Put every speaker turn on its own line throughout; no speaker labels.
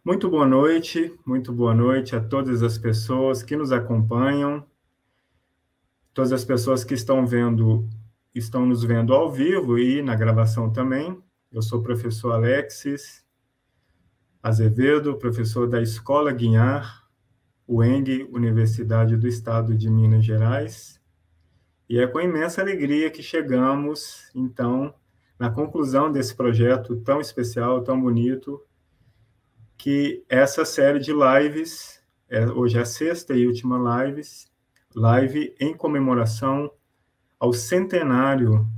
muito boa noite a todas as pessoas que nos acompanham, todas as pessoas que estão nos vendo ao vivo e na gravação também. Eu sou o professor Alexis Azevedo, professor da Escola Guinhar, UENG, Universidade do Estado de Minas Gerais. E é com imensa alegria que chegamos, então, na conclusão desse projeto tão especial, tão bonito, que essa série de lives, hoje é a sexta e última live em comemoração ao centenário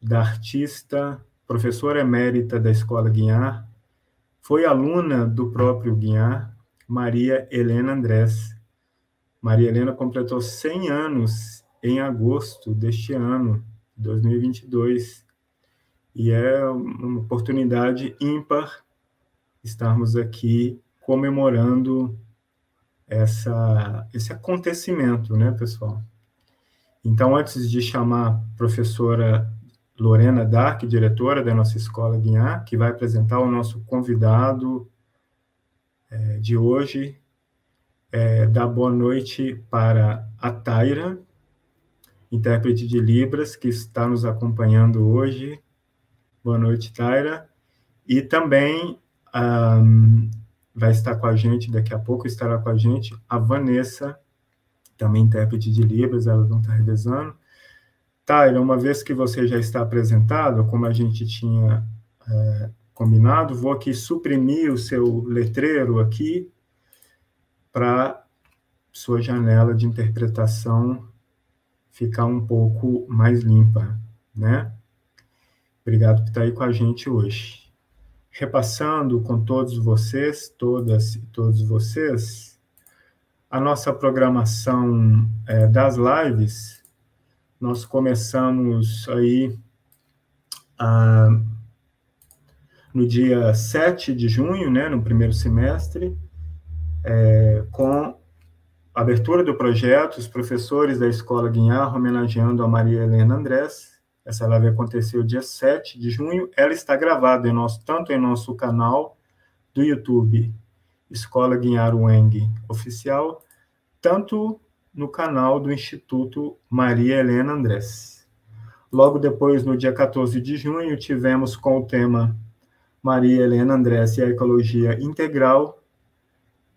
da artista, professora emérita da Escola Guinhar, foi aluna do próprio Guinhar, Maria Helena Andrés. Maria Helena completou 100 anos em agosto deste ano, 2022, e é uma oportunidade ímpar estarmos aqui comemorando esse acontecimento, né, pessoal? Então, antes de chamar a professora Lorena Dark, diretora da nossa Escola Guinhar, que vai apresentar o nosso convidado de hoje, dar boa noite para a Taira, intérprete de Libras, que está nos acompanhando hoje. Boa noite, Taira. E também vai estar com a gente, daqui a pouco estará com a gente, a Vanessa, também intérprete de Libras, elas vão estar revezando. Taira, uma vez que você já está apresentado, como a gente tinha combinado, vou aqui suprimir o seu letreiro aqui para sua janela de interpretação ficar um pouco mais limpa, né? Obrigado por estar aí com a gente hoje. Repassando com todos vocês, todas e todos vocês, a nossa programação das lives, nós começamos aí no dia 7 de junho, né, no primeiro semestre, com a abertura do projeto, os professores da Escola Guinhar homenageando a Maria Helena Andrés. Essa live aconteceu dia 7 de junho, ela está gravada tanto em nosso canal do YouTube, Escola Guinhar UENG Oficial, tanto no canal do Instituto Maria Helena Andrés. Logo depois, no dia 14 de junho, tivemos com o tema Maria Helena Andrés e a Ecologia Integral,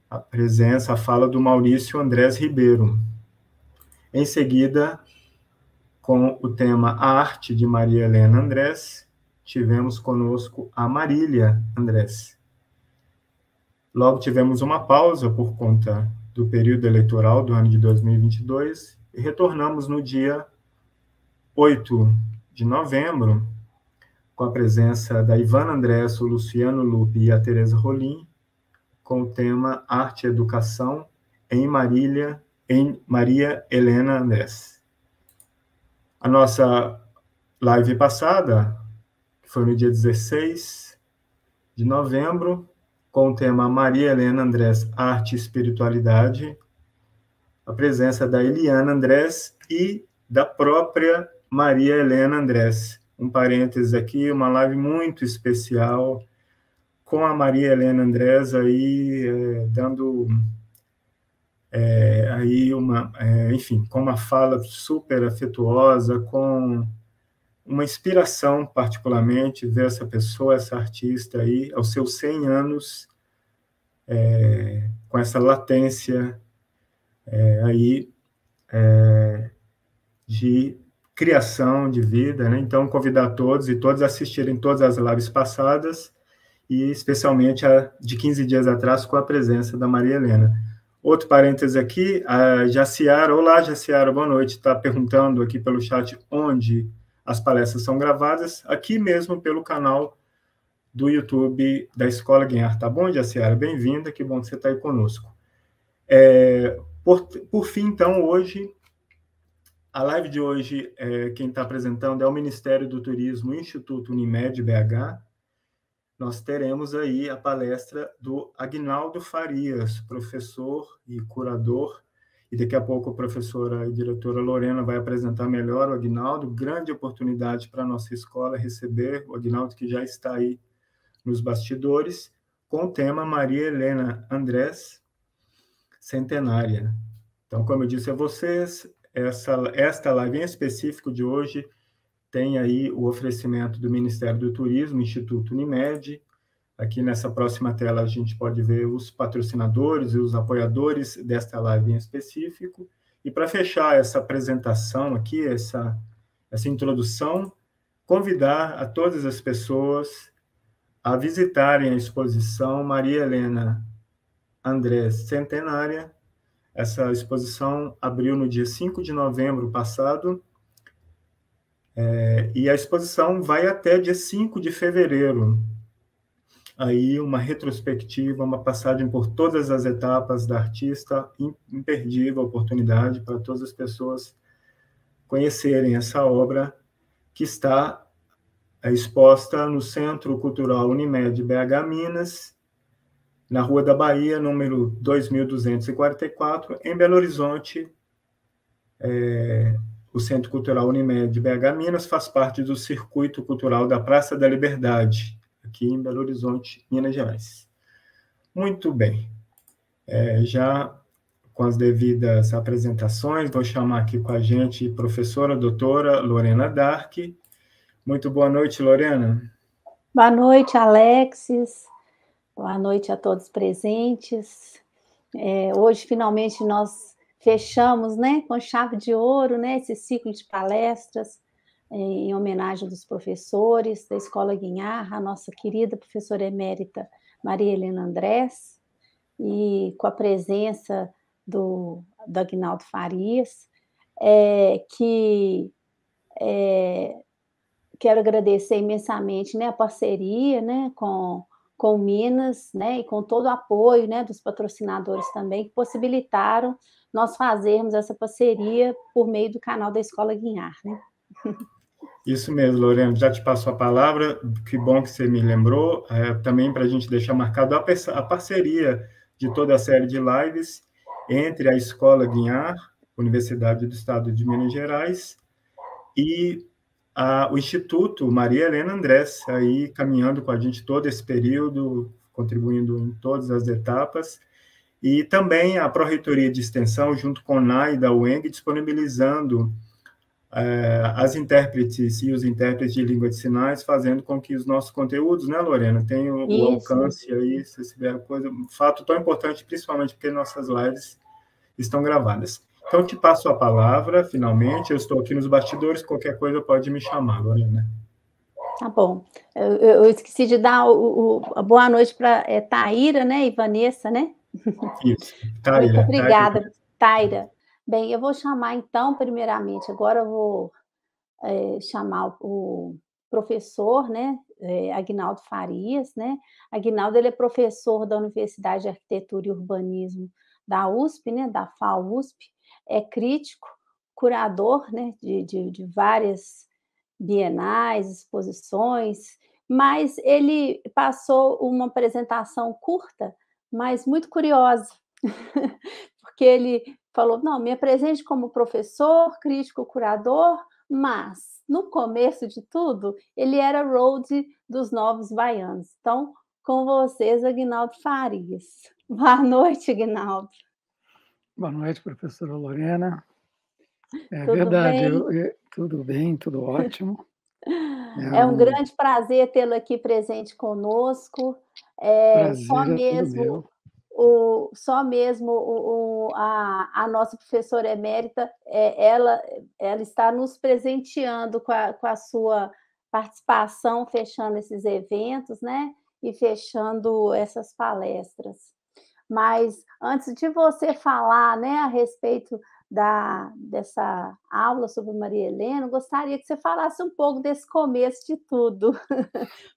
a fala do Maurício Andrés Ribeiro. Em seguida, com o tema A Arte de Maria Helena Andrés, tivemos conosco a Marília Andrés. Logo tivemos uma pausa por conta do período eleitoral do ano de 2022 e retornamos no dia 8 de novembro com a presença da Ivana Andrés, o Luciano Lupe e a Tereza Rolim, com o tema Arte e Educação em Maria Helena Andrés. A nossa live passada, que foi no dia 16 de novembro, com o tema Maria Helena Andrés, Arte e Espiritualidade, a presença da Eliana Andrés e da própria Maria Helena Andrés. Um parênteses aqui, uma live muito especial, com a Maria Helena Andrés aí dando aí enfim, com uma fala super afetuosa, com uma inspiração particularmente ver essa pessoa, essa artista aí, aos seus 100 anos, com essa latência de criação de vida, né? Então, convidar todos e todas a assistirem todas as lives passadas, e especialmente a de 15 dias atrás, com a presença da Maria Helena. Outro parênteses aqui, a Jaciara, olá Jaciara, boa noite, está perguntando aqui pelo chat onde as palestras são gravadas, aqui mesmo pelo canal do YouTube da Escola Guinhar, tá bom, Jaciara? Bem-vinda, que bom que você está aí conosco. Por fim, então, hoje, a live de hoje, quem está apresentando é o Ministério do Turismo, Instituto Unimed BH. Nós teremos aí a palestra do Aguinaldo Farias, professor e curador, e daqui a pouco a professora e diretora Lorena vai apresentar melhor o Aguinaldo. Grande oportunidade para a nossa escola receber o Aguinaldo, que já está aí nos bastidores. com o tema Maria Helena Andrés, centenária. Então, como eu disse a vocês, esta live em específico de hoje tem aí o oferecimento do Ministério do Turismo, Instituto Unimed. Aqui nessa próxima tela a gente pode ver os patrocinadores e os apoiadores desta live em específico. E para fechar essa apresentação aqui, essa introdução, convidar a todas as pessoas a visitarem a exposição Maria Helena Andrés Centenária. Essa exposição abriu no dia 5 de novembro passado, e a exposição vai até dia 5 de fevereiro. Aí uma retrospectiva, uma passagem por todas as etapas da artista, imperdível oportunidade para todas as pessoas conhecerem essa obra que está exposta no Centro Cultural Unimed BH Minas, na Rua da Bahia, número 2244, em Belo Horizonte. O Centro Cultural Unimed BH Minas faz parte do Circuito Cultural da Praça da Liberdade, aqui em Belo Horizonte, Minas Gerais. Muito bem. Já com as devidas apresentações, vou chamar aqui com a gente a professora doutora Lorena Dark. Muito boa noite, Lorena.
Boa noite, Alexis. Boa noite a todos presentes. Hoje, finalmente, nós fechamos, né, com chave de ouro, né, esse ciclo de palestras em homenagem dos professores da Escola Guinhar, a nossa querida professora emérita Maria Helena Andrés, e com a presença do Aguinaldo Farias, quero agradecer imensamente, né, a parceria, né, com Minas, né, e com todo o apoio, né, dos patrocinadores também, que possibilitaram nós fazermos essa parceria por meio do canal da Escola Guinhar, né?
Isso mesmo, Lorena, já te passo a palavra, que bom que você me lembrou, também para a gente deixar marcado a parceria de toda a série de lives entre a Escola Guinhar, Universidade do Estado de Minas Gerais, e o Instituto Maria Helena Andrés, aí caminhando com a gente todo esse período, contribuindo em todas as etapas, e também a Pró-Reitoria de Extensão, junto com o NAI da UENG, disponibilizando as intérpretes e os intérpretes de língua de sinais, fazendo com que os nossos conteúdos, né, Lorena, tenham o alcance aí, se tiver coisa, um fato tão importante, principalmente porque nossas lives estão gravadas. Então, te passo a palavra, finalmente, eu estou aqui nos bastidores, qualquer coisa pode me chamar, Lorena.
Tá bom. Eu esqueci de dar a boa noite para Taíra, né, e Vanessa, né?
Isso, Taíra.
Muito obrigada, Taíra. Bem, eu vou chamar, então, primeiramente, agora eu vou chamar o professor, né, Aguinaldo Farias, né? Aguinaldo, ele é professor da Universidade de Arquitetura e Urbanismo da USP, né, da FAU-USP, é crítico, curador, né, de várias bienais, exposições, mas ele passou uma apresentação curta, mas muito curiosa, porque ele falou, não, me apresente como professor, crítico, curador, mas, no começo de tudo, ele era roadie dos Novos Baianos. Então, com vocês, Aguinaldo Farias. Boa noite, Aguinaldo.
Boa noite, professora Lorena.
Tudo
verdade,
bem?
Tudo bem, tudo ótimo.
É um grande prazer tê-lo aqui presente conosco.
Prazer é todo meu.
Só mesmo a nossa professora emérita, ela está nos presenteando com a sua participação, fechando esses eventos, né? E fechando essas palestras. Mas antes de você falar, né, a respeito dessa aula sobre Maria Helena, eu gostaria que você falasse um pouco desse começo de tudo,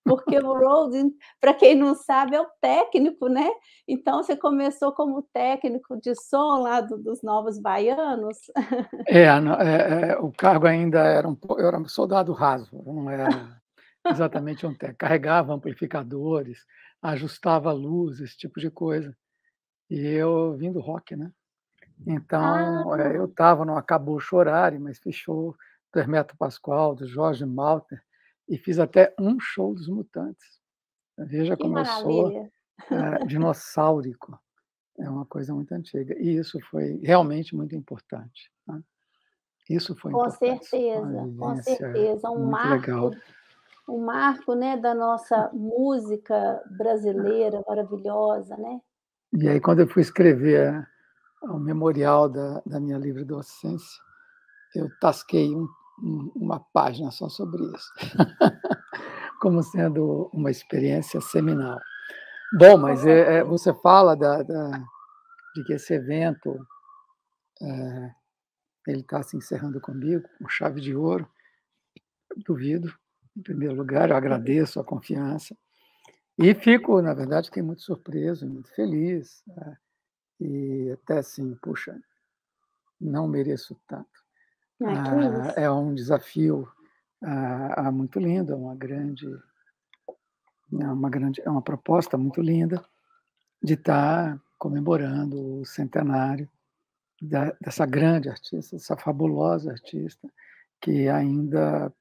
porque o roadie, para quem não sabe, é o técnico, né? Então, você começou como técnico de som lá dos Novos Baianos?
O cargo ainda era eu era um soldado raso, não era exatamente um técnico. Carregava amplificadores, ajustava luzes, esse tipo de coisa. E eu vim do rock, né? Então, eu estava no Acabouço Horário, mas fechou do Hermeto Pascoal, do Jorge Maltner, e fiz até um show dos Mutantes. Veja como eu sou dinossáurico. É uma coisa muito antiga. E isso foi realmente muito importante, né? Isso foi
Com
importante. Uma
certeza, com
vivência
certeza.
muito legal.
Um marco, né, da nossa música brasileira maravilhosa, né?
E aí, quando eu fui escrever o memorial da minha livre docência, eu tasquei uma página só sobre isso, como sendo uma experiência seminal. Bom, mas você fala de que esse evento ele está se encerrando comigo, com chave de ouro. Duvido. Em primeiro lugar, eu agradeço a confiança. E fico, na verdade, fiquei muito surpreso, muito feliz. E até assim, puxa, não mereço tanto.
Que isso.
É um desafio muito lindo, é uma proposta muito linda de estar comemorando o centenário dessa grande artista, dessa fabulosa artista que ainda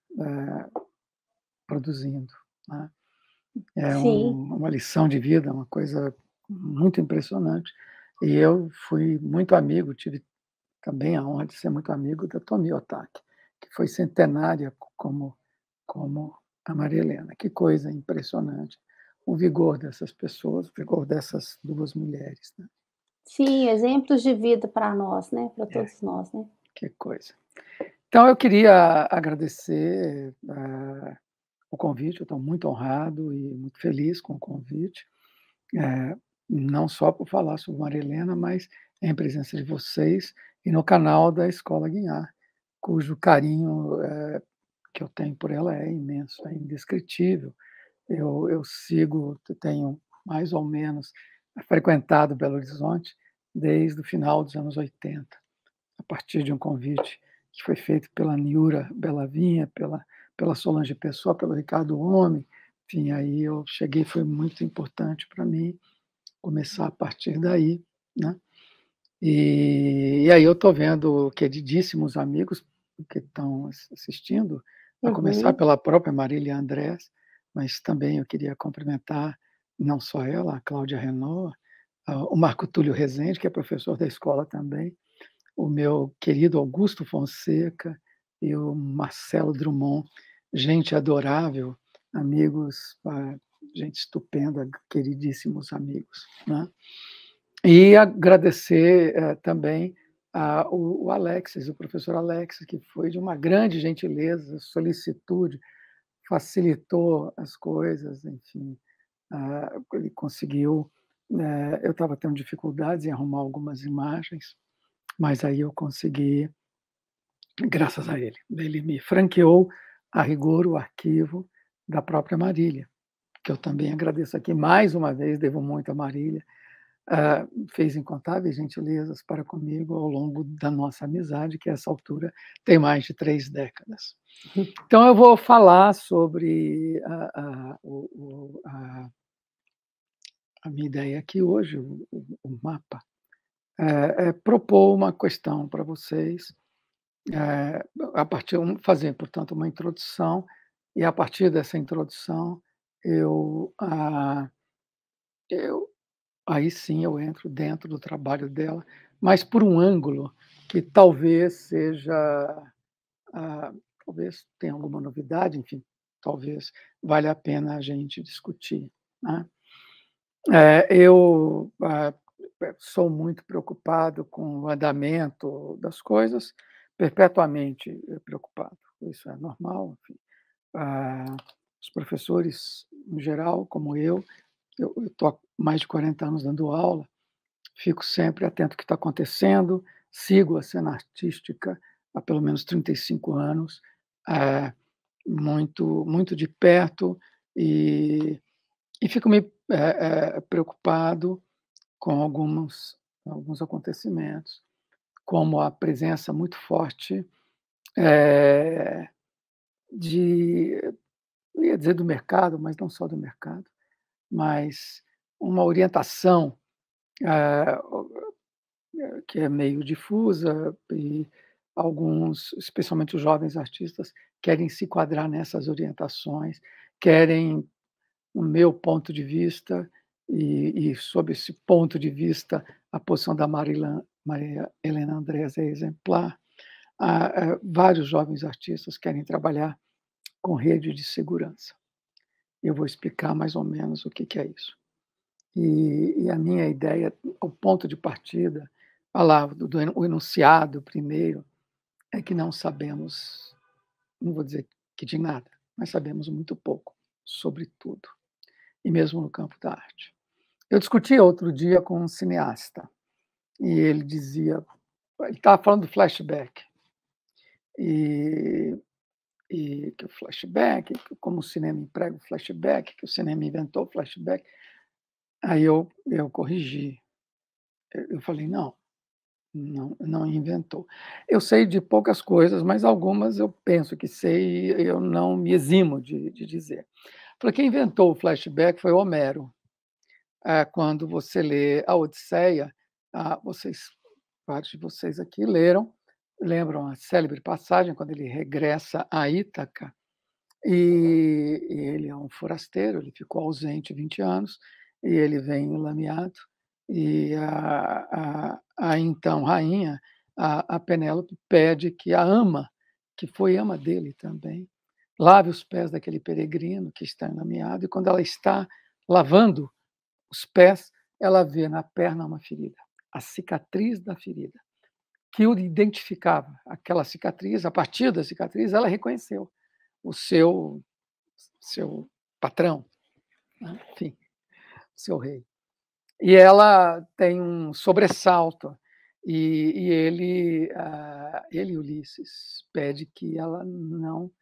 produzindo, né? É
Sim,
uma lição de vida, uma coisa muito impressionante. E eu fui muito amigo, tive também a honra de ser muito amigo da Tomi Otaki, que foi centenária como a Maria Helena. Que coisa impressionante. O vigor dessas pessoas, o vigor dessas duas mulheres, né?
sim, exemplos de vida para nós, né? Para todos nós, né?
Que coisa. Então, eu queria agradecer o convite, eu estou muito honrado e muito feliz com o convite, não só por falar sobre Maria Helena, mas em presença de vocês e no canal da Escola Guinhar, cujo carinho que eu tenho por ela é imenso, é indescritível. Eu tenho mais ou menos frequentado Belo Horizonte desde o final dos anos 80, a partir de um convite que foi feito pela Niura Bellavinha, pela Solange Pessoa, pelo Ricardo Homem. Enfim, aí eu cheguei, foi muito importante para mim começar a partir daí, né? E aí eu estou vendo queridíssimos amigos que estão assistindo, a começar pela própria Marília Andrés, mas também eu queria cumprimentar não só ela, a Cláudia Renault, o Marco Túlio Rezende, que é professor da escola também, o meu querido Augusto Fonseca e o Marcelo Drummond, gente adorável, amigos, gente estupenda, queridíssimos amigos, né? E agradecer também o Alexis, o professor Alexis, que foi de uma grande gentileza, solicitude, facilitou as coisas, enfim, ele conseguiu. Eu estava tendo dificuldades em arrumar algumas imagens, mas aí eu consegui, graças a ele. Ele me franqueou, a rigor, o arquivo da própria Marília, que eu também agradeço aqui mais uma vez, devo muito a Marília. Fez incontáveis gentilezas para comigo ao longo da nossa amizade, que a essa altura tem mais de 3 décadas. Então, eu vou falar sobre a minha ideia aqui hoje, o mapa, propor uma questão para vocês, fazer, portanto, uma introdução, e a partir dessa introdução, aí sim eu entro dentro do trabalho dela, mas por um ângulo que talvez talvez tenha alguma novidade, enfim, talvez valha a pena a gente discutir, né? Eu sou muito preocupado com o andamento das coisas, perpetuamente preocupado. Isso é normal, enfim. Os professores, em geral, como eu estou há mais de 40 anos dando aula, fico sempre atento ao que está acontecendo, sigo a cena artística há pelo menos 35 anos, muito, muito de perto, e fico me preocupado com alguns acontecimentos, como a presença muito forte eu ia dizer do mercado, mas não só do mercado, mas uma orientação que é meio difusa, e alguns, especialmente os jovens artistas, querem se enquadrar nessas orientações, querem, no meu ponto de vista, e sob esse ponto de vista, a posição da Maria Helena Andrés é exemplar. Vários jovens artistas querem trabalhar com rede de segurança. Eu vou explicar mais ou menos o que é isso. E a minha ideia, o ponto de partida, o enunciado primeiro, é que não sabemos, não vou dizer que de nada, mas sabemos muito pouco sobre tudo, e mesmo no campo da arte. Eu discuti outro dia com um cineasta, e ele estava falando do flashback, e que o flashback, como o cinema emprega o flashback, que o cinema inventou o flashback. Aí eu corrigi. Eu falei, não inventou. Eu sei de poucas coisas, mas algumas eu penso que sei e eu não me eximo de dizer. Falei, quem inventou o flashback foi Homero. Quando você lê a Odisseia, vários de vocês aqui lembram a célebre passagem quando ele regressa a Ítaca, e ele é um forasteiro, ele ficou ausente 20 anos, e ele vem lameado, e a então rainha, a Penélope, pede que a ama, que foi ama dele também, lave os pés daquele peregrino que está enlameado, e quando ela está lavando os pés, ela vê na perna uma ferida, a cicatriz da ferida, que o identificava. Aquela cicatriz, a partir da cicatriz, ela reconheceu o seu patrão, né? Enfim, seu rei. E ela tem um sobressalto, e ele, Ulisses, pede que ela não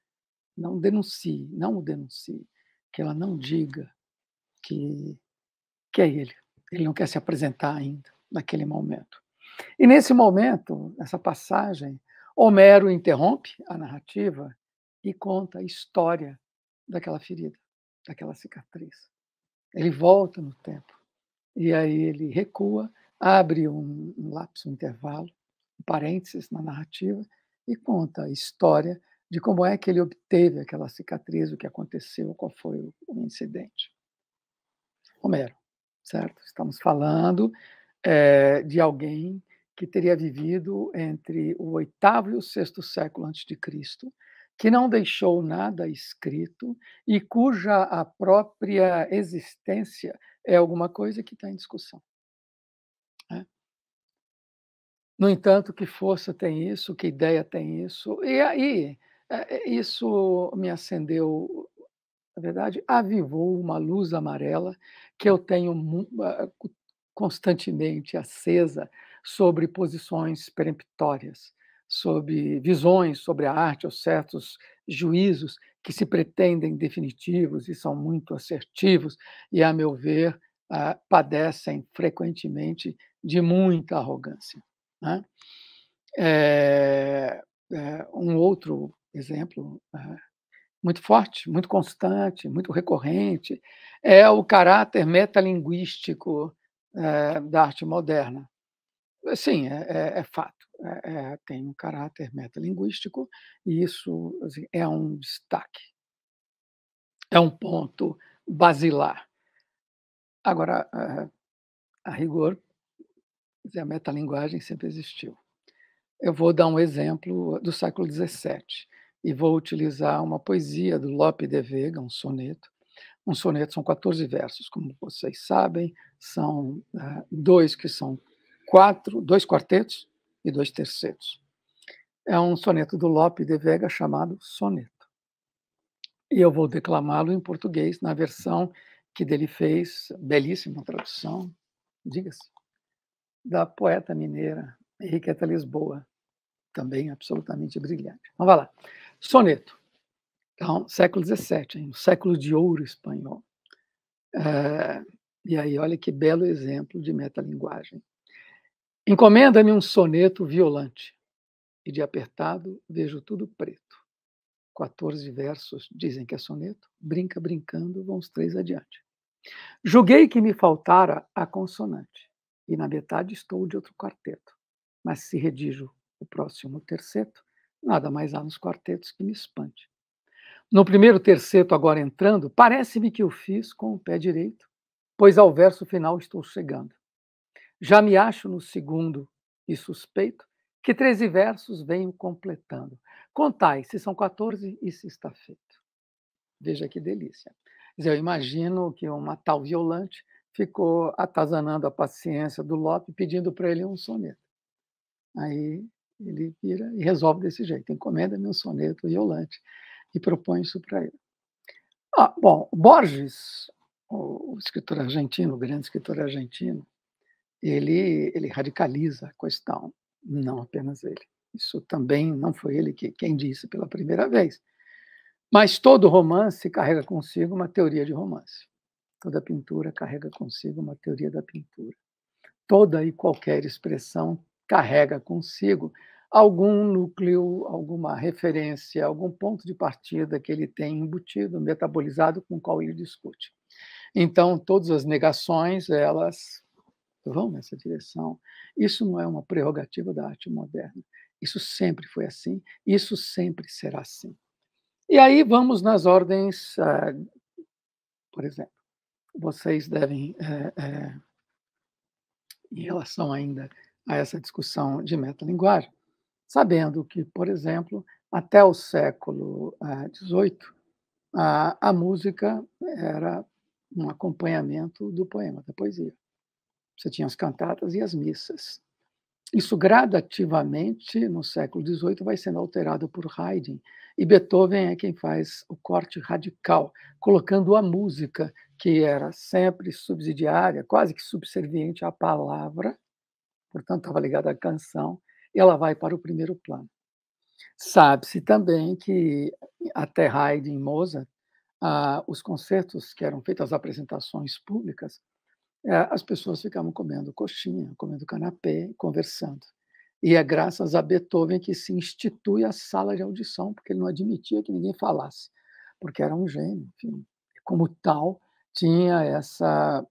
o denuncie, que ela não diga que é ele. Ele não quer se apresentar ainda, naquele momento. E nesse momento, nessa passagem, Homero interrompe a narrativa e conta a história daquela ferida, daquela cicatriz. Ele volta no tempo, e aí ele recua, abre um lapso, um intervalo, um parênteses na narrativa, e conta a história de como é que ele obteve aquela cicatriz, o que aconteceu, qual foi o incidente. Homero, certo? Estamos falando de alguém que teria vivido entre o 8º e o 6º século antes de Cristo, que não deixou nada escrito e cuja a própria existência é alguma coisa que está em discussão, né? No entanto, que força tem isso, que ideia tem isso? E aí, isso me acendeu, na verdade, avivou uma luz amarela que eu tenho constantemente acesa sobre posições peremptórias, sobre visões sobre a arte, ou certos juízos que se pretendem definitivos e são muito assertivos e, a meu ver, padecem frequentemente de muita arrogância, né? Um outro exemplo muito forte, muito constante, muito recorrente, é o caráter metalinguístico da arte moderna. Sim, é fato, tem um caráter metalinguístico, e isso, assim, é um destaque, é um ponto basilar. Agora, a rigor, a metalinguagem sempre existiu. Eu vou dar um exemplo do século XVII e vou utilizar uma poesia do Lope de Vega, um soneto. Um soneto são 14 versos, como vocês sabem, são dois que são 2 quartetos e 2 tercetos. É um soneto do Lope de Vega chamado Soneto. E eu vou declamá-lo em português, na versão que dele fez, belíssima tradução, diga-se, da poeta mineira Henriqueta Lisboa, também absolutamente brilhante. Então, vai lá. Soneto. Então, século XVII, o século de ouro espanhol. E aí, olha que belo exemplo de metalinguagem. Encomenda-me um soneto violante, e de apertado vejo tudo preto. 14 versos dizem que é soneto, brinca brincando, vão os 3 adiante. Julguei que me faltara a consonante, e na metade estou de outro quarteto, mas se redijo o próximo terceto, nada mais há nos quartetos que me espante. No primeiro terceto, agora entrando, parece-me que eu fiz com o pé direito pois ao verso final estou chegando. Já me acho no segundo e suspeito que 13 versos venho completando. Contai se são 14 e se está feito. Veja que delícia. Quer dizer, eu imagino que uma tal Violante ficou atazanando a paciência do Lope, pedindo para ele um soneto. Aí ele vira e resolve desse jeito: encomenda-me um soneto Violante, e propõe isso para ele. Bom, Borges, o escritor argentino, o grande escritor argentino, ele radicaliza a questão, não apenas ele. Isso também não foi ele quem disse pela primeira vez. Mas todo romance carrega consigo uma teoria de romance. Toda pintura carrega consigo uma teoria da pintura. Toda e qualquer expressão carrega consigo algum núcleo, alguma referência, algum ponto de partida que ele tem embutido, metabolizado, com o qual ele discute. Então, todas as negações, elas vão nessa direção. Isso não é uma prerrogativa da arte moderna. Isso sempre foi assim, isso sempre será assim. E aí vamos nas ordens, por exemplo, vocês devem, em relação ainda a essa discussão de metalinguagem, sabendo que, por exemplo, até o século XVIII, a música era um acompanhamento do poema, da poesia. Você tinha as cantatas e as missas. Isso gradativamente, no século XVIII, vai sendo alterado por Haydn, e Beethoven é quem faz o corte radical, colocando a música, que era sempre subsidiária, quase que subserviente à palavra, portanto estava ligada à canção, e ela vai para o primeiro plano. Sabe-se também que, até Haydn e Mozart, os concertos que eram feitos, as apresentações públicas, as pessoas ficavam comendo coxinha, comendo canapé, conversando. E é graças a Beethoven que se institui a sala de audição, porque ele não admitia que ninguém falasse, porque era um gênio, enfim, como tal, tinha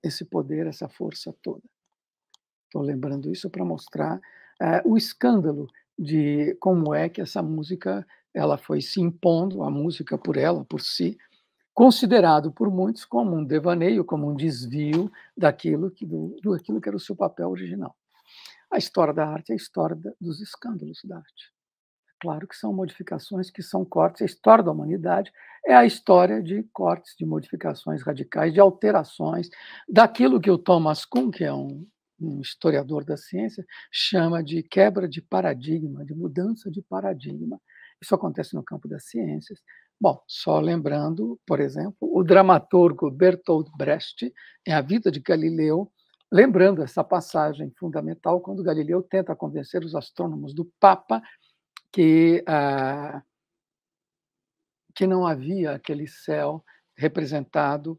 esse poder, essa força toda. Estou lembrando isso para mostrar o escândalo de como é que essa música ela foi se impondo, a música por ela, por si, considerado por muitos como um devaneio, como um desvio daquilo que era o seu papel original. A história da arte é a história dos escândalos da arte. Claro que são modificações, que são cortes. A história da humanidade é a história de cortes, de modificações radicais, de alterações, daquilo que o Thomas Kuhn, que é um historiador da ciência, chama de quebra de paradigma, de mudança de paradigma. Isso acontece no campo das ciências. Bom, só lembrando, por exemplo, o dramaturgo Bertolt Brecht, em A Vida de Galileu, lembrando essa passagem fundamental, quando Galileu tenta convencer os astrônomos do Papa que não havia aquele céu representado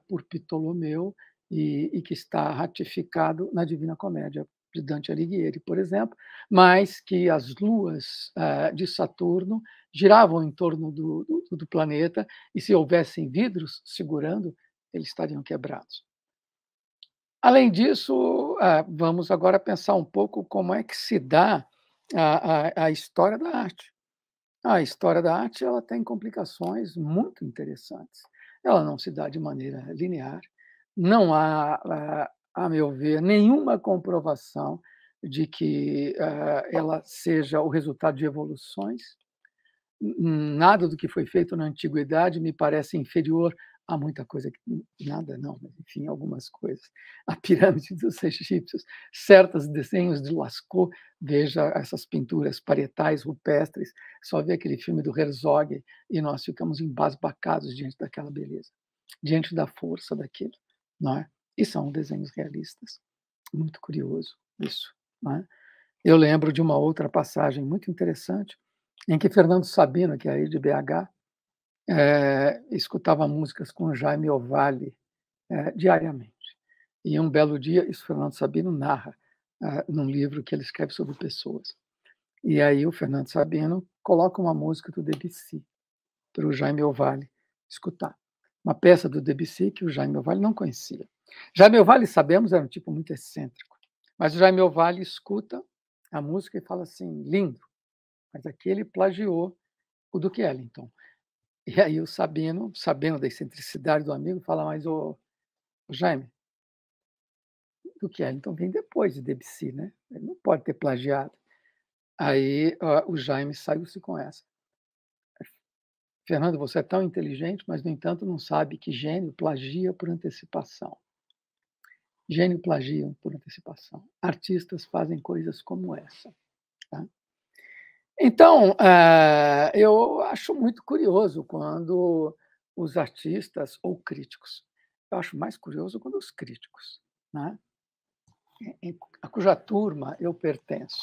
por Ptolomeu e que está ratificado na Divina Comédia de Dante Alighieri, por exemplo, mas que as luas de Saturno giravam em torno do planeta e, se houvessem vidros segurando, eles estariam quebrados. Além disso, vamos agora pensar um pouco como é que se dá a história da arte. A história da arte ela tem complicações muito interessantes. Ela não se dá de maneira linear, não há, a meu ver, nenhuma comprovação de que ela seja o resultado de evoluções. Nada do que foi feito na antiguidade me parece inferior a muita coisa, nada não, mas enfim, algumas coisas. A pirâmide dos egípcios, certos desenhos de Lascaux, veja essas pinturas parietais, rupestres, só vê aquele filme do Herzog e nós ficamos embasbacados diante daquela beleza, diante da força daquilo, não é? E são desenhos realistas. Muito curioso isso, não é? Eu lembro de uma outra passagem muito interessante, em que Fernando Sabino, que é aí de BH, escutava músicas com Jaime Ovalle diariamente. E um belo dia, isso Fernando Sabino narra num livro que ele escreve sobre pessoas. E aí o Fernando Sabino coloca uma música do Debussy para o Jaime Ovalle escutar. Uma peça do Debussy que o Jaime Ovalle não conhecia. Jaime Ovalle, sabemos, era um tipo muito excêntrico, mas o Jaime Ovalle escuta a música e fala assim, lindo, mas aqui ele plagiou o Duke Ellington. E aí o Sabino, sabendo da excentricidade do amigo, fala, mas Jaime, Duke Ellington vem depois de Debussy, né? Ele não pode ter plagiado. Aí o Jaime saiu-se com essa. Fernando, você é tão inteligente, mas, no entanto, não sabe que gênio plagia por antecipação. Gênio plagia por antecipação. Artistas fazem coisas como essa. Tá? Então, eu acho muito curioso quando os artistas ou críticos, eu acho mais curioso quando os críticos, né, a cuja turma eu pertenço,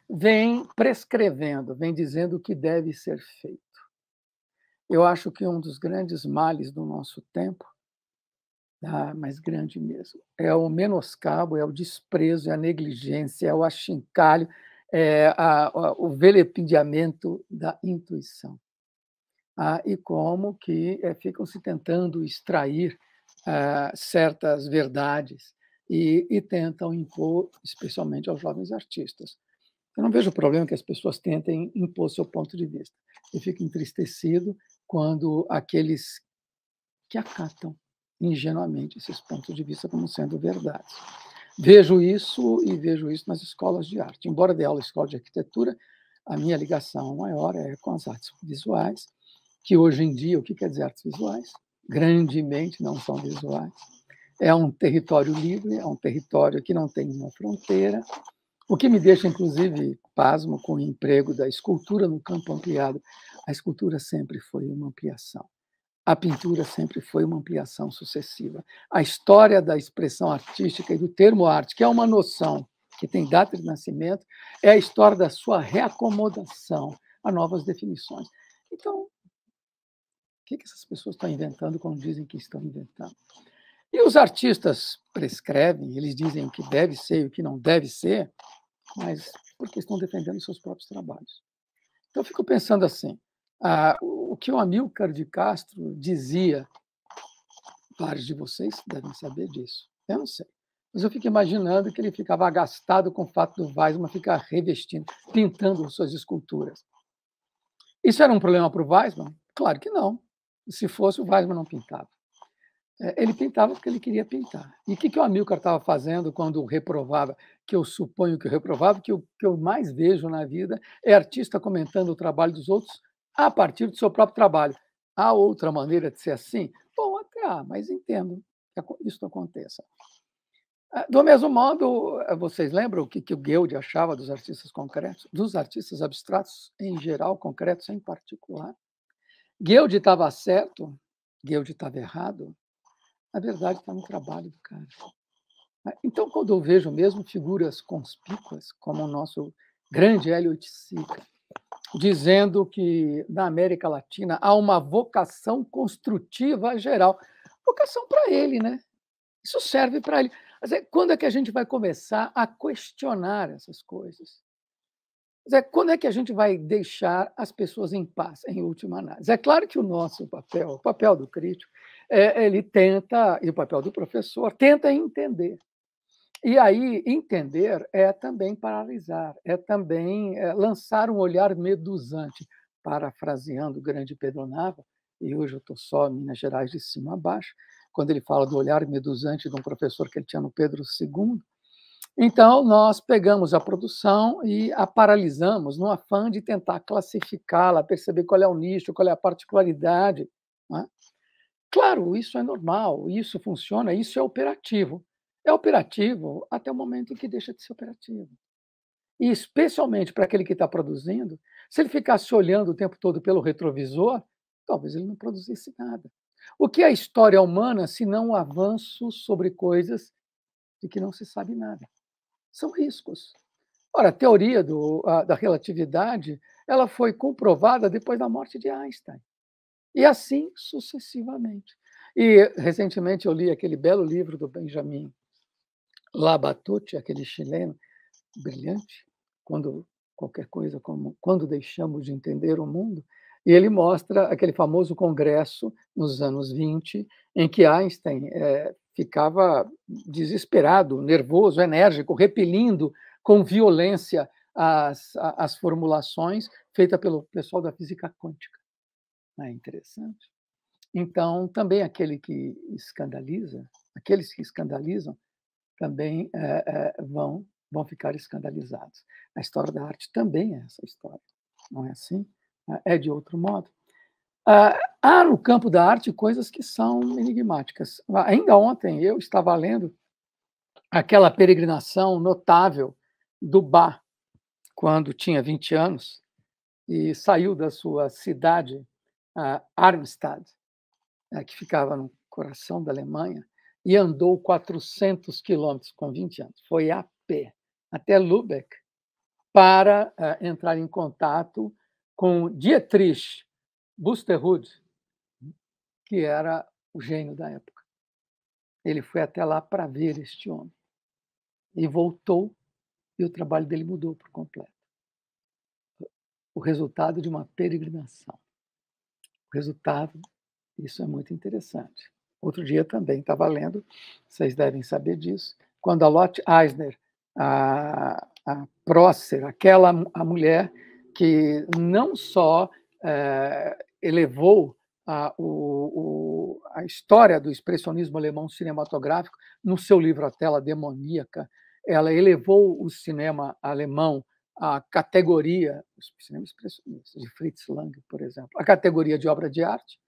vem prescrevendo, vem dizendo o que deve ser feito. Eu acho que um dos grandes males do nosso tempo, mas grande mesmo, é o menoscabo, é o desprezo, é a negligência, é o achincalho, é o velependiamento da intuição. E como que ficam se tentando extrair certas verdades e tentam impor, especialmente aos jovens artistas. Eu não vejo problema que as pessoas tentem impor seu ponto de vista. Eu fico entristecido quando aqueles que acatam ingenuamente esses pontos de vista como sendo verdades. Vejo isso nas escolas de arte. Embora dê aula em escola de arquitetura, a minha ligação maior é com as artes visuais, que hoje em dia, o que quer dizer artes visuais? Grandemente não são visuais. É um território livre, é um território que não tem uma fronteira, o que me deixa, inclusive, pasmo com o emprego da escultura no campo ampliado. A escultura sempre foi uma ampliação. A pintura sempre foi uma ampliação sucessiva. A história da expressão artística e do termo arte, que é uma noção que tem data de nascimento, é a história da sua reacomodação a novas definições. Então, o que essas pessoas estão inventando quando dizem que estão inventando? E os artistas prescrevem, eles dizem o que deve ser e o que não deve ser, mas porque estão defendendo seus próprios trabalhos. Então, eu fico pensando assim, o que o Amílcar de Castro dizia, vários de vocês devem saber disso, eu não sei, mas eu fico imaginando que ele ficava agastado com o fato do Weissmann ficar revestindo, pintando suas esculturas. Isso era um problema para o Weissmann? Claro que não. Se fosse, o Weissmann não pintava. Ele pintava porque ele queria pintar. E o que o Amílcar estava fazendo quando reprovava, que eu suponho que eu reprovava, que o que eu mais vejo na vida é artista comentando o trabalho dos outros a partir do seu próprio trabalho. Há outra maneira de ser assim? Bom, até há, mas entendo que isso aconteça. Do mesmo modo, vocês lembram o que o Guild achava dos artistas concretos? Dos artistas abstratos em geral, concretos em particular? Guild estava certo? Guild estava errado? A verdade está no trabalho do cara. Então, quando eu vejo mesmo figuras conspícuas, como o nosso grande Hélio Oiticica, dizendo que na América Latina há uma vocação construtiva geral. Vocação para ele, né? Isso serve para ele. Mas quando é que a gente vai começar a questionar essas coisas? Quando é que a gente vai deixar as pessoas em paz, em última análise? É claro que o nosso papel, o papel do crítico, ele tenta, e o papel do professor, tenta entender. E aí, entender é também paralisar, é também lançar um olhar medusante, parafraseando o grande Pedro Nava, e hoje eu estou só em Minas Gerais de cima a baixo, quando ele fala do olhar medusante de um professor que ele tinha no Pedro II. Então, nós pegamos a produção e a paralisamos no afã de tentar classificá-la, perceber qual é o nicho, qual é a particularidade. Né? Claro, isso é normal, isso funciona, isso é operativo. É operativo até o momento em que deixa de ser operativo. E, especialmente para aquele que está produzindo, se ele ficasse olhando o tempo todo pelo retrovisor, talvez ele não produzisse nada. O que é a história humana, se não um avanço sobre coisas de que não se sabe nada? São riscos. Ora, a teoria da relatividade ela foi comprovada depois da morte de Einstein. E assim sucessivamente. E, recentemente, eu li aquele belo livro do Benjamin Labatut, aquele chileno brilhante, quando qualquer coisa como Quando Deixamos de Entender o Mundo, e ele mostra aquele famoso congresso nos anos 20, em que Einstein ficava desesperado, nervoso, enérgico, repelindo com violência as formulações feitas pelo pessoal da física quântica. Não é interessante? Então, também aquele que escandaliza, Aqueles que escandalizam também vão ficar escandalizados. A história da arte também é essa história, não é assim? É de outro modo. Há no campo da arte coisas que são enigmáticas. Ainda ontem eu estava lendo aquela peregrinação notável do Bach, quando tinha 20 anos, e saiu da sua cidade, Arnstadt, que ficava no coração da Alemanha, e andou 400 quilômetros com 20 anos. Foi a pé até Lübeck para entrar em contato com Dietrich Buxtehude, que era o gênio da época. Ele foi até lá para ver este homem. E voltou, e o trabalho dele mudou por completo. O resultado de uma peregrinação. O resultado, isso é muito interessante. Outro dia também estava lendo, vocês devem saber disso, quando a Lotte Eisner, a prócer, a mulher que não só elevou a história do expressionismo alemão cinematográfico no seu livro A Tela Demoníaca, ela elevou o cinema alemão à categoria, o cinema expressionista de Fritz Lang, por exemplo, a categoria de obra de arte,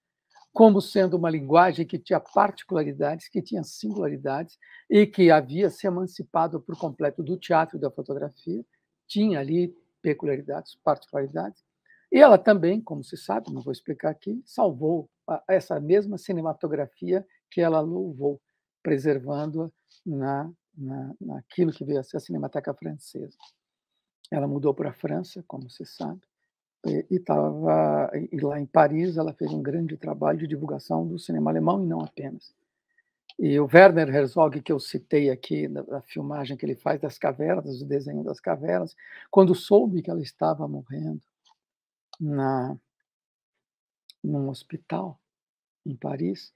como sendo uma linguagem que tinha particularidades, que tinha singularidades e que havia se emancipado por completo do teatro e da fotografia, tinha ali peculiaridades, particularidades. E ela também, como se sabe, não vou explicar aqui, salvou essa mesma cinematografia que ela louvou, preservando-a naquilo que veio a ser a Cinemateca Francesa. Ela mudou para a França, como se sabe, e lá em Paris ela fez um grande trabalho de divulgação do cinema alemão, e não apenas. E o Werner Herzog, que eu citei aqui, da filmagem que ele faz das cavernas, do desenho das cavernas, quando soube que ela estava morrendo num hospital em Paris,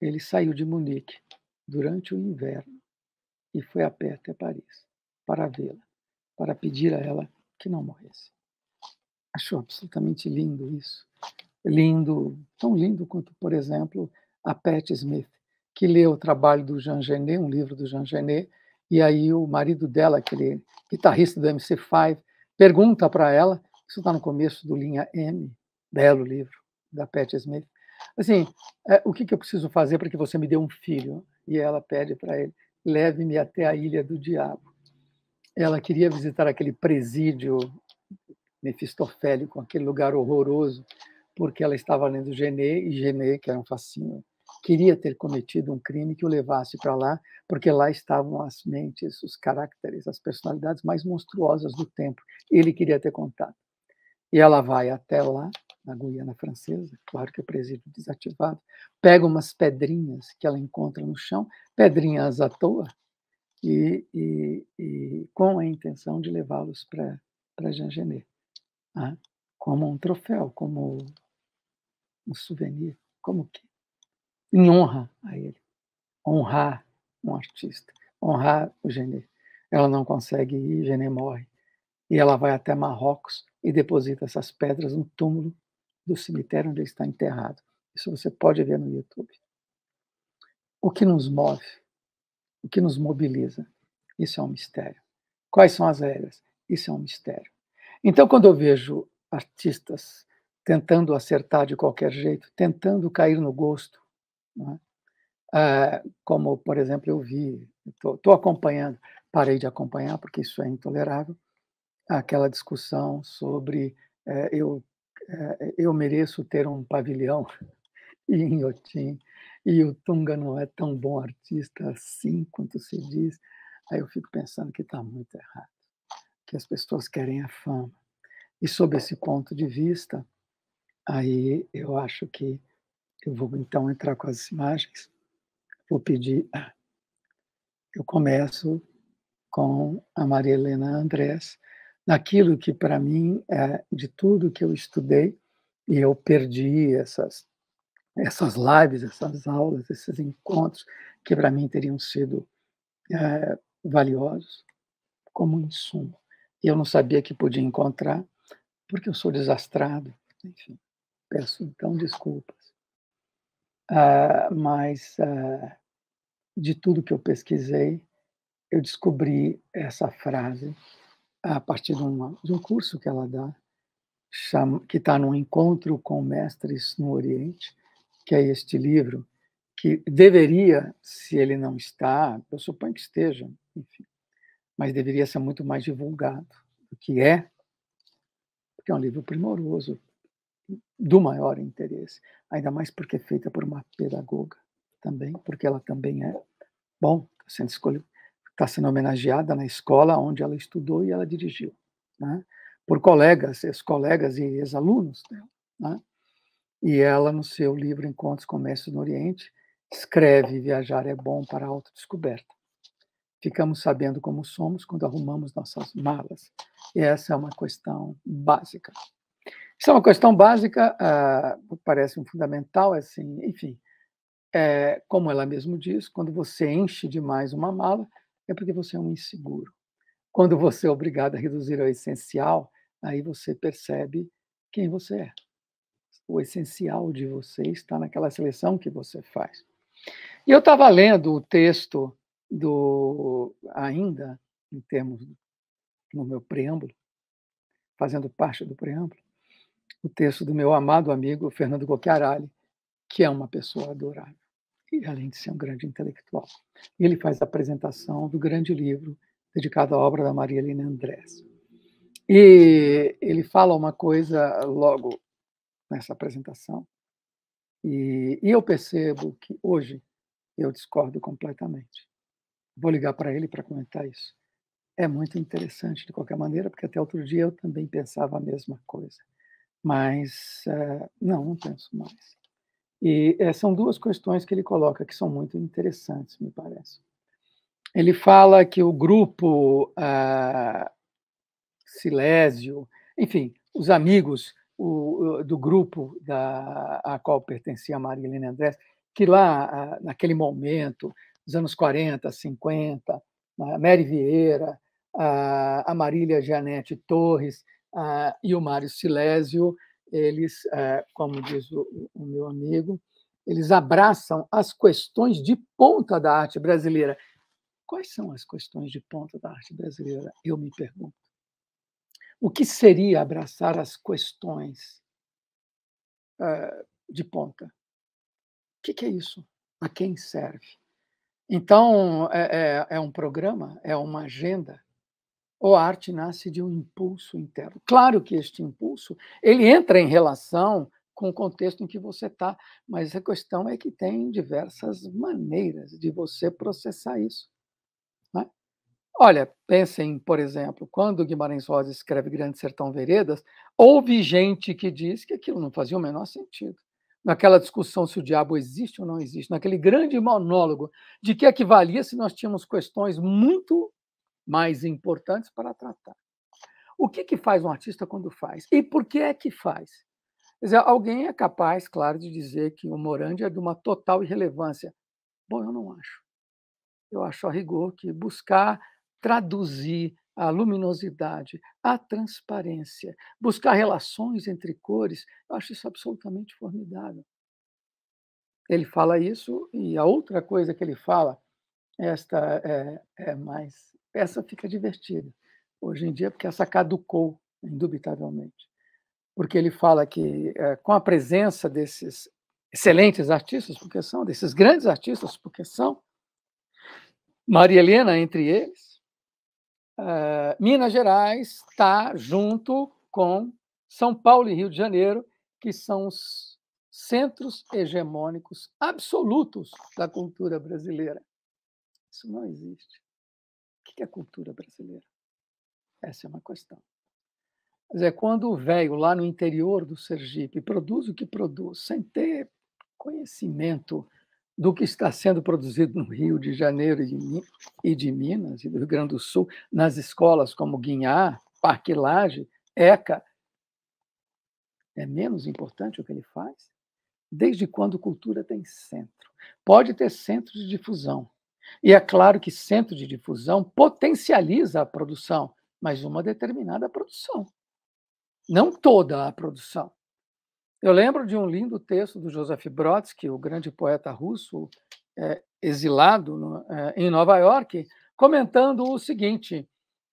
ele saiu de Munique durante o inverno e foi a pé até Paris para vê-la, para pedir a ela que não morresse. Acho absolutamente lindo isso. Lindo, tão lindo quanto, por exemplo, a Patti Smith, que leu o trabalho do Jean Genet, um livro do Jean Genet, e aí o marido dela, aquele guitarrista do MC5, pergunta para ela, isso está no começo do Linha M, belo livro da Patti Smith, assim, o que eu preciso fazer para que você me dê um filho? E ela pede para ele, leve-me até a Ilha do Diabo. Ela queria visitar aquele presídio mefistofélico, aquele lugar horroroso, porque ela estava lendo Genet, e Genet, que era um fascínio, queria ter cometido um crime que o levasse para lá, porque lá estavam as mentes, os caracteres, as personalidades mais monstruosas do tempo. Ele queria ter contato. E ela vai até lá, na Guiana Francesa, claro que é presídio desativado, pega umas pedrinhas que ela encontra no chão, pedrinhas à toa, e com a intenção de levá-los para Jean Genet, como um troféu, como um souvenir, como que em honra a ele, honrar um artista, honrar o Genet. Ela não consegue ir, Genet morre, e ela vai até Marrocos e deposita essas pedras no túmulo do cemitério onde ele está enterrado. Isso você pode ver no YouTube. O que nos move, o que nos mobiliza, isso é um mistério. Quais são as regras? Isso é um mistério. Então, quando eu vejo artistas tentando acertar de qualquer jeito, tentando cair no gosto, não é? Como, por exemplo, eu vi, estou acompanhando, parei de acompanhar porque isso é intolerável, aquela discussão sobre eu mereço ter um pavilhão em Inhotim, e o Tunga não é tão bom artista assim quanto se diz. Aí eu fico pensando que está muito errado, que as pessoas querem a fama. E sob esse ponto de vista, aí eu acho que eu vou então entrar com as imagens, vou pedir, eu começo com a Maria Helena Andrés, naquilo que para mim é de tudo que eu estudei, e eu perdi essas lives, essas aulas, esses encontros, que para mim teriam sido valiosos, como insumo. E eu não sabia que podia encontrar, porque eu sou desastrado, enfim, peço então desculpas. Mas de tudo que eu pesquisei, eu descobri essa frase a partir de um curso que ela dá, que está no Encontro com Mestres no Oriente, que é este livro, que deveria, se ele não está, eu suponho que esteja, enfim, mas deveria ser muito mais divulgado do que é, porque é um livro primoroso, do maior interesse, ainda mais porque é feita por uma pedagoga também, porque ela também é, bom, está sendo homenageada na escola onde ela estudou e ela dirigiu, né? Por colegas, ex-colegas e ex-alunos dela, né? E ela, no seu livro Encontros com Mestres no Oriente, escreve: viajar é bom para a autodescoberta. Ficamos sabendo como somos quando arrumamos nossas malas. E essa é uma questão básica. Isso é uma questão básica, parece um fundamental, assim, enfim. Como ela mesmo diz, quando você enche demais uma mala, é porque você é um inseguro. Quando você é obrigado a reduzir ao essencial, aí você percebe quem você é. O essencial de você está naquela seleção que você faz. E eu estava lendo o texto ainda, em termos, no meu preâmbulo, fazendo parte do preâmbulo, o texto do meu amado amigo Fernando Gocchiarali, que é uma pessoa adorável, e além de ser um grande intelectual. E ele faz a apresentação do grande livro dedicado à obra da Maria Helena Andrés. E ele fala uma coisa logo nessa apresentação, e eu percebo que hoje eu discordo completamente. Vou ligar para ele para comentar isso. É muito interessante, de qualquer maneira, porque até outro dia eu também pensava a mesma coisa. Mas, não penso mais. E são duas questões que ele coloca que são muito interessantes, me parece. Ele fala que o grupo Silésio, enfim, os amigos do grupo a qual pertencia a Maria Helena Andrés, que lá, naquele momento, nos anos 40, 50, a Mary Vieira, a Marília Janete Torres e o Mário Silésio, eles, como diz o meu amigo, eles abraçam as questões de ponta da arte brasileira. Quais são as questões de ponta da arte brasileira? Eu me pergunto. O que seria abraçar as questões de ponta? O que é isso? A quem serve? Então, é um programa? É uma agenda? Ou a arte nasce de um impulso interno? Claro que este impulso ele entra em relação com o contexto em que você está, mas a questão é que tem diversas maneiras de você processar isso, né? Olha, pensem, por exemplo, quando Guimarães Rosa escreve Grande Sertão Veredas, houve gente que diz que aquilo não fazia o menor sentido. Naquela discussão se o diabo existe ou não existe, naquele grande monólogo de que equivalia se nós tínhamos questões muito mais importantes para tratar. O que faz um artista quando faz? E por que é que faz? Quer dizer, alguém é capaz, claro, de dizer que o Morandi é de uma total irrelevância. Bom, eu não acho. Eu acho, a rigor, que buscar traduzir a luminosidade, a transparência, buscar relações entre cores, eu acho isso absolutamente formidável. Ele fala isso, e a outra coisa que ele fala, esta essa fica divertida hoje em dia, porque essa caducou, indubitavelmente. Porque ele fala que, com a presença desses excelentes artistas, porque são, desses grandes artistas, porque são, Maria Helena entre eles, Minas Gerais está junto com São Paulo e Rio de Janeiro, que são os centros hegemônicos absolutos da cultura brasileira. Isso não existe. O que é cultura brasileira? Essa é uma questão. Quer dizer, quando o velho, lá no interior do Sergipe, produz o que produz, sem ter conhecimento do que está sendo produzido no Rio de Janeiro e de Minas, e do Rio Grande do Sul, nas escolas como Guinhá, Parque Lage, ECA, é menos importante o que ele faz? Desde quando cultura tem centro? Pode ter centro de difusão. E é claro que centro de difusão potencializa a produção, mas uma determinada produção, não toda a produção. Eu lembro de um lindo texto do Joseph Brodsky, o grande poeta russo, exilado em Nova York, comentando o seguinte: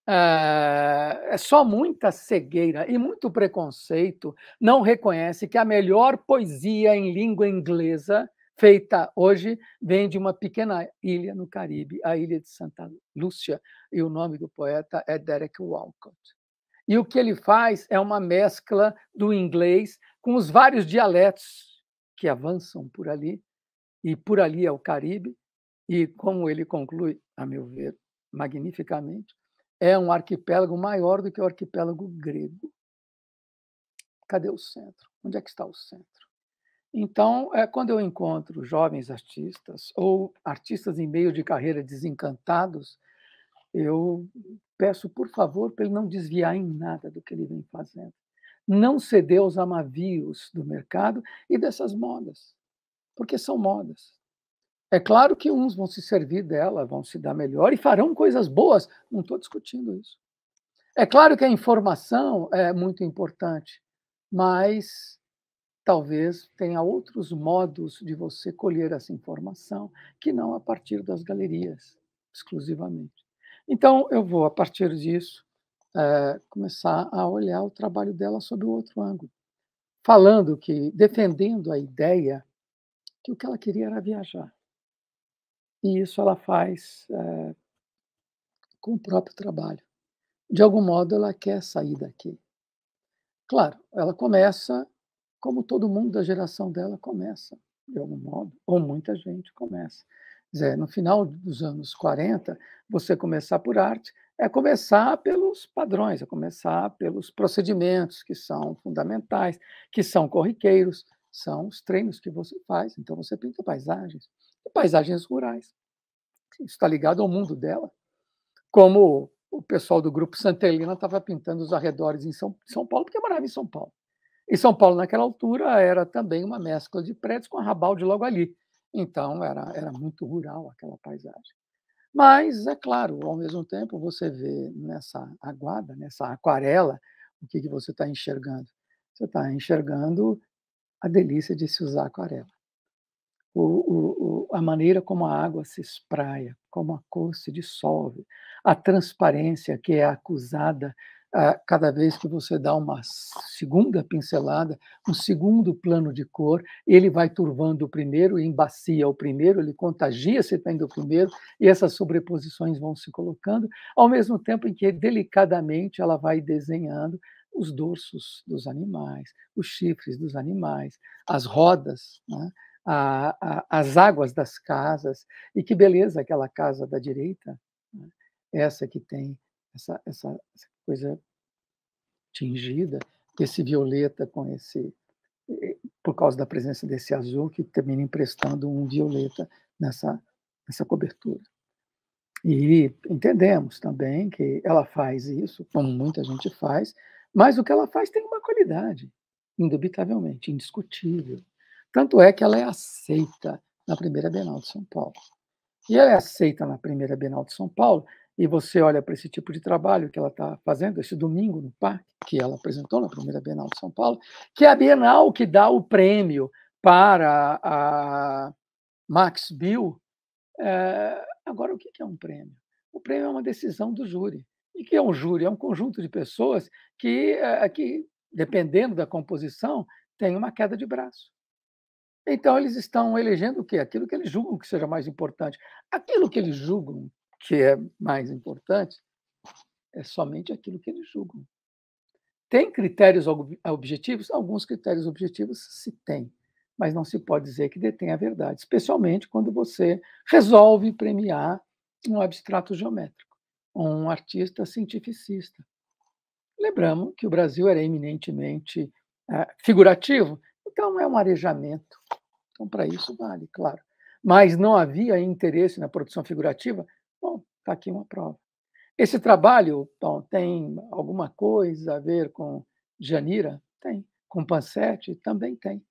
é só muita cegueira e muito preconceito não reconhece que a melhor poesia em língua inglesa feita hoje vem de uma pequena ilha no Caribe, a ilha de Santa Lúcia, e o nome do poeta é Derek Walcott. E o que ele faz é uma mescla do inglês com os vários dialetos que avançam por ali, e por ali é o Caribe, e como ele conclui, a meu ver, magnificamente, é um arquipélago maior do que o arquipélago grego. Cadê o centro? Onde é que está o centro? Então, quando eu encontro jovens artistas ou artistas em meio de carreira desencantados, eu peço, por favor, para ele não desviar em nada do que ele vem fazendo. Não ceder aos amavios do mercado e dessas modas, porque são modas. É claro que uns vão se servir dela, vão se dar melhor e farão coisas boas, não estou discutindo isso. É claro que a informação é muito importante, mas talvez tenha outros modos de você colher essa informação que não a partir das galerias, exclusivamente. Então, eu vou, a partir disso, começar a olhar o trabalho dela sob outro ângulo, falando que, defendendo a ideia que o que ela queria era viajar. E isso ela faz com o próprio trabalho. De algum modo, ela quer sair daqui. Claro, ela começa como todo mundo da geração dela começa, de algum modo, ou muita gente começa. Quer dizer, no final dos anos 40, você começar por arte é começar pelos padrões, é começar pelos procedimentos que são fundamentais, que são corriqueiros, são os treinos que você faz. Então, você pinta paisagens, e paisagens rurais. Isso está ligado ao mundo dela, como o pessoal do Grupo Santa Helena estava pintando os arredores em São Paulo, porque morava em São Paulo. E São Paulo, naquela altura, era também uma mescla de prédios com Arrabalde logo ali. Então, era muito rural aquela paisagem. Mas, é claro, ao mesmo tempo, você vê nessa aguada, nessa aquarela, o que você está enxergando? Você está enxergando a delícia de se usar aquarela. A maneira como a água se espraia, como a cor se dissolve, a transparência que é acusada cada vez que você dá uma segunda pincelada, um segundo plano de cor, ele vai turvando o primeiro e embacia o primeiro, ele contagia se tem do primeiro, e essas sobreposições vão se colocando, ao mesmo tempo em que, delicadamente, ela vai desenhando os dorsos dos animais, os chifres dos animais, as rodas, né? As águas das casas, e que beleza aquela casa da direita, né? Essa que tem essa coisa tingida, esse violeta com esse, por causa da presença desse azul, que termina emprestando um violeta nessa cobertura. E entendemos também que ela faz isso, como muita gente faz, mas o que ela faz tem uma qualidade, indubitavelmente, indiscutível. Tanto é que ela é aceita na primeira Bienal de São Paulo. E ela é aceita na primeira Bienal de São Paulo, e você olha para esse tipo de trabalho que ela está fazendo esse domingo no Parque, que ela apresentou na primeira Bienal de São Paulo, que é a Bienal que dá o prêmio para a Max Bill. Agora, o que é um prêmio? O prêmio é uma decisão do júri. E o que é um júri? É um conjunto de pessoas que dependendo da composição, tem uma queda de braço. Então, eles estão elegendo o quê? Aquilo que eles julgam que seja mais importante. Aquilo que eles julgam que é mais importante é somente aquilo que eles julgam. Tem critérios objetivos? Alguns critérios objetivos se tem, mas não se pode dizer que detém a verdade, especialmente quando você resolve premiar um abstrato geométrico, um artista cientificista. Lembramos que o Brasil era eminentemente figurativo, então é um arejamento. Então, para isso vale, claro. Mas não havia interesse na produção figurativa? Bom, está aqui uma prova. Esse trabalho tem alguma coisa a ver com Djanira? Tem. Com Pansetti? Também tem.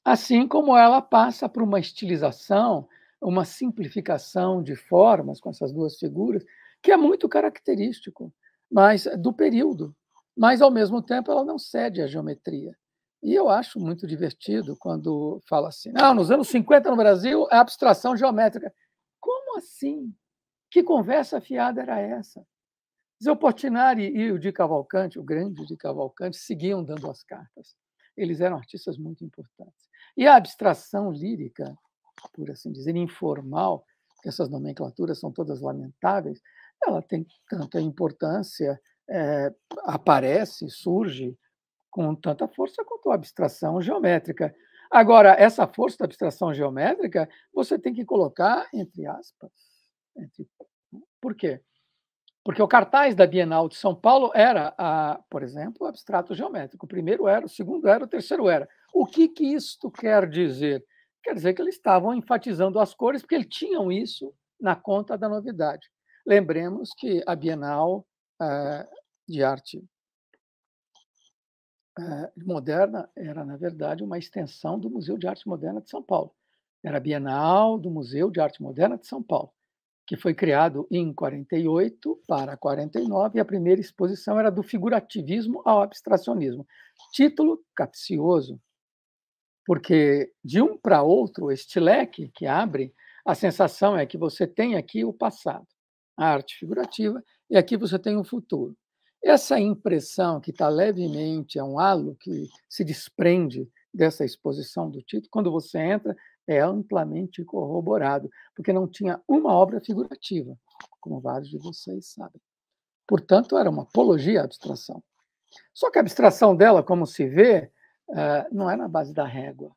Assim como ela passa por uma estilização, uma simplificação de formas com essas duas figuras, que é muito característico, mas do período. Mas, ao mesmo tempo, ela não cede à geometria. E eu acho muito divertido quando fala assim, não, nos anos 50 no Brasil, a abstração geométrica. Como assim? Que conversa fiada era essa? O Portinari e o Di Cavalcanti, o grande Di Cavalcanti, seguiam dando as cartas. Eles eram artistas muito importantes. E a abstração lírica, por assim dizer, informal, que essas nomenclaturas são todas lamentáveis, ela tem tanta importância, aparece, surge com tanta força quanto a abstração geométrica. Agora, essa força da abstração geométrica, você tem que colocar entre aspas. Por quê? Porque o cartaz da Bienal de São Paulo era, por exemplo, o abstrato geométrico. O primeiro era, o segundo era, o terceiro era. O que isto quer dizer? Quer dizer que eles estavam enfatizando as cores, porque eles tinham isso na conta da novidade. Lembremos que a Bienal de Arte Moderna era, na verdade, uma extensão do Museu de Arte Moderna de São Paulo. Era a Bienal do Museu de Arte Moderna de São Paulo, que foi criado em 48 para 49, e a primeira exposição era do figurativismo ao abstracionismo. Título capcioso, porque de um para outro, este leque que abre, a sensação é que você tem aqui o passado, a arte figurativa, e aqui você tem o futuro. Essa impressão que está levemente, é um halo que se desprende dessa exposição do título, quando você entra, é amplamente corroborado, porque não tinha uma obra figurativa, como vários de vocês sabem. Portanto, era uma apologia à abstração. Só que a abstração dela, como se vê, não é na base da régua.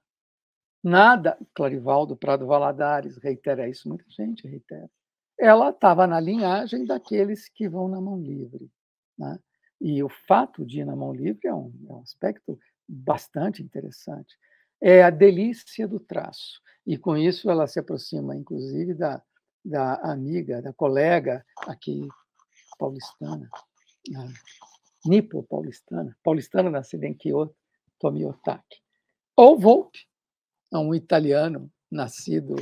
Nada, Clarivaldo Prado Valadares reitera isso, muita gente reitera. Ela estava na linhagem daqueles que vão na mão livre, né? E o fato de ir na mão livre é um aspecto bastante interessante. É a delícia do traço. E com isso ela se aproxima, inclusive, da amiga, da colega aqui paulistana, nipo-paulistana, paulistana nascida em Kyoto, Tomi Otaki. Ou Volpi, um italiano nascido,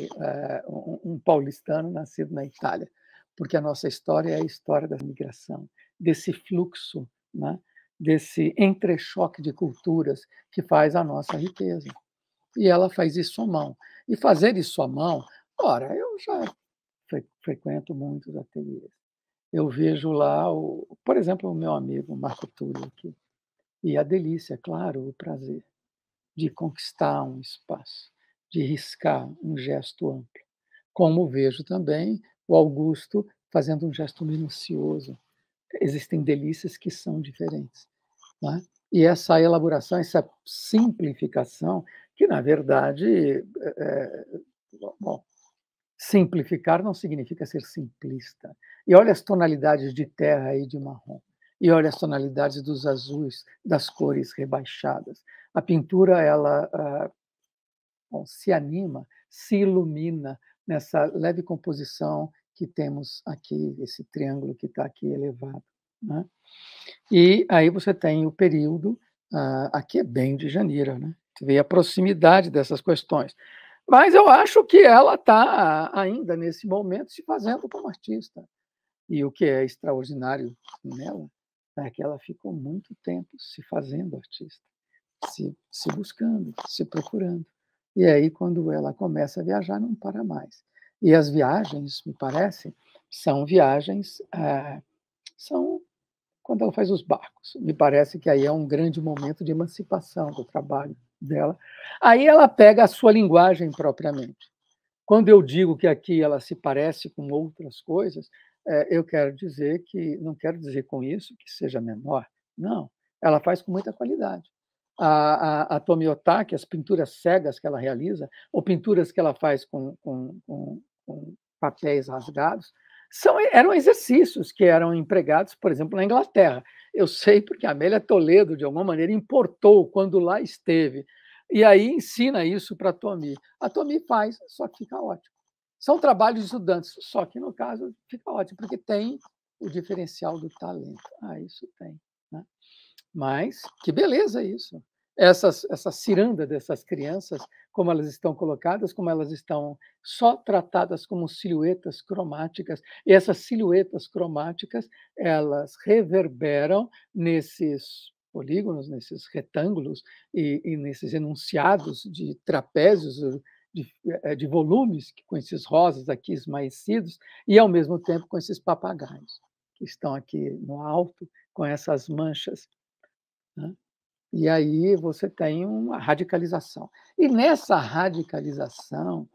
um paulistano nascido na Itália, porque a nossa história é a história da migração, desse fluxo, né? Desse entrechoque de culturas que faz a nossa riqueza. E ela faz isso à mão. E fazer isso à mão, ora, eu já frequento muitos ateliês. Eu vejo lá, por exemplo, o meu amigo Marco Túlio aqui. E a delícia, claro, o prazer de conquistar um espaço, de riscar um gesto amplo. Como vejo também o Augusto fazendo um gesto minucioso. Existem delícias que são diferentes, né? E essa elaboração, essa simplificação, que, na verdade, bom, simplificar não significa ser simplista. E olha as tonalidades de terra e de marrom. E olha as tonalidades dos azuis, das cores rebaixadas. A pintura, ela se anima, se ilumina nessa leve composição que temos aqui, esse triângulo que está aqui elevado, né? E aí você tem o período, aqui é bem de janeiro, né? Você vê a proximidade dessas questões. Mas eu acho que ela está ainda, nesse momento, se fazendo como artista. E o que é extraordinário nela é que ela ficou muito tempo se fazendo artista, se buscando, se procurando. E aí, quando ela começa a viajar, não para mais. E as viagens, me parece, são viagens, são quando ela faz os barcos. Me parece que aí é um grande momento de emancipação do trabalho dela. Aí ela pega a sua linguagem propriamente. Quando eu digo que aqui ela se parece com outras coisas, eu quero dizer que, não quero dizer com isso que seja menor, não, ela faz com muita qualidade. A Tomi Otaki, as pinturas cegas que ela realiza, ou pinturas que ela faz com papéis rasgados, eram exercícios que eram empregados, por exemplo, na Inglaterra. Eu sei porque a Amélia Toledo, de alguma maneira, importou quando lá esteve. E aí ensina isso para a Tomi. A Tomi faz, só que fica ótimo. São trabalhos de estudantes, só que, no caso, fica ótimo, porque tem o diferencial do talento. Isso tem, né? Mas que beleza isso! Essa ciranda dessas crianças, como elas estão colocadas, como elas estão só tratadas como silhuetas cromáticas, e essas silhuetas cromáticas, elas reverberam nesses polígonos, nesses retângulos e nesses enunciados de trapézios, de volumes, com esses rosas aqui esmaecidos, e, ao mesmo tempo, com esses papagaios, que estão aqui no alto, com essas manchas, né? E aí você tem uma radicalização. E nessa radicalização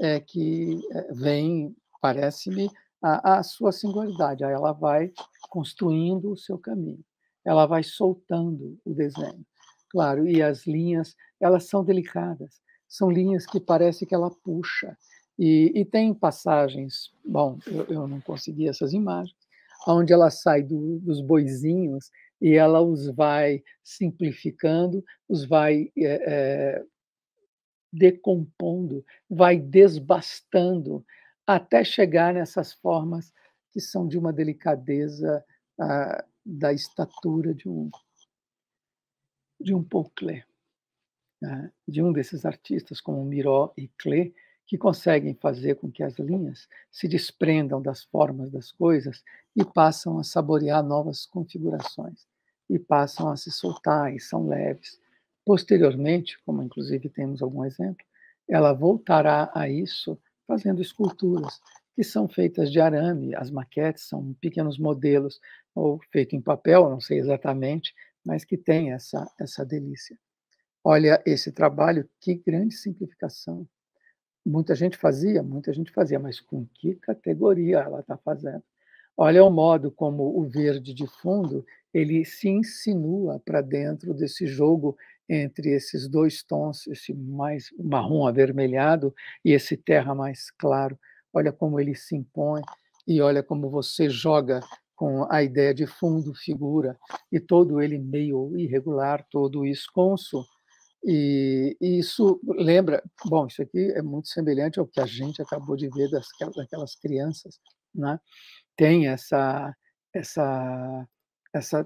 é que vem, parece-me, a sua singularidade. Aí ela vai construindo o seu caminho, ela vai soltando o desenho. Claro, e as linhas, elas são delicadas, são linhas que parece que ela puxa. E tem passagens, bom, eu não consegui essas imagens, onde ela sai dos boizinhos e ela os vai simplificando, os vai decompondo, vai desbastando, até chegar nessas formas que são de uma delicadeza da estatura de um Paul Klee, né? De um desses artistas, como Miró e Klee, que conseguem fazer com que as linhas se desprendam das formas das coisas e passam a saborear novas configurações, e passam a se soltar, e são leves. Posteriormente, como inclusive temos algum exemplo, ela voltará a isso fazendo esculturas, que são feitas de arame, as maquetes são pequenos modelos, ou feito em papel, não sei exatamente, mas que tem essa delícia. Olha esse trabalho, que grande simplificação. Muita gente fazia, mas com que categoria ela está fazendo? Olha o modo como o verde de fundo ele se insinua para dentro desse jogo entre esses dois tons, esse mais marrom avermelhado e esse terra mais claro. Olha como ele se impõe e olha como você joga com a ideia de fundo, figura, e todo ele meio irregular, todo esconso. E isso lembra, bom, isso aqui é muito semelhante ao que a gente acabou de ver daquelas crianças, né? Tem essa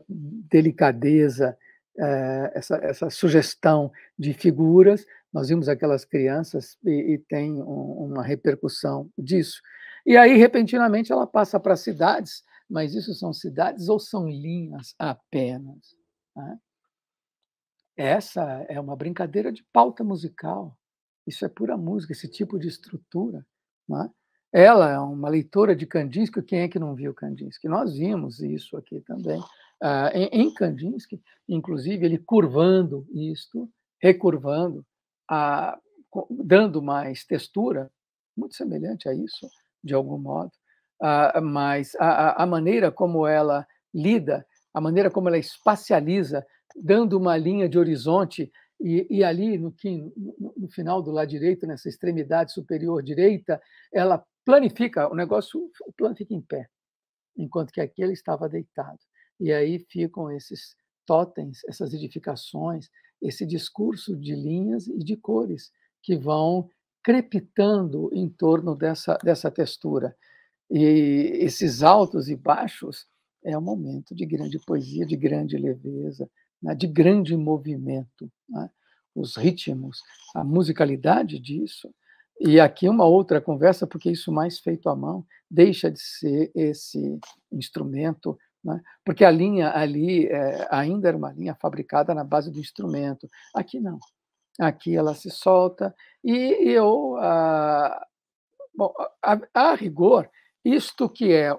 delicadeza, essa sugestão de figuras. Nós vimos aquelas crianças e tem uma repercussão disso. E aí, repentinamente, ela passa para cidades, mas isso são cidades ou são linhas apenas, né? Essa é uma brincadeira de pauta musical. Isso é pura música, esse tipo de estrutura, não é? Ela é uma leitora de Kandinsky. Quem é que não viu Kandinsky? Nós vimos isso aqui também. Em Kandinsky, inclusive, ele curvando isto, recurvando, dando mais textura, muito semelhante a isso, de algum modo, mas a maneira como ela lida, a maneira como ela espacializa, dando uma linha de horizonte, e ali no final do lado direito, nessa extremidade superior direita, ela planifica, o plano fica em pé, enquanto que aqui ele estava deitado. E aí ficam esses totens, essas edificações, esse discurso de linhas e de cores que vão crepitando em torno dessa textura. E esses altos e baixos é um momento de grande poesia, de grande leveza, né, de grande movimento, né? Os ritmos, a musicalidade disso. E aqui uma outra conversa, porque isso mais feito à mão deixa de ser esse instrumento, né? Porque a linha ali ainda era uma linha fabricada na base do instrumento. Aqui não. Aqui ela se solta e bom, a rigor, isto que é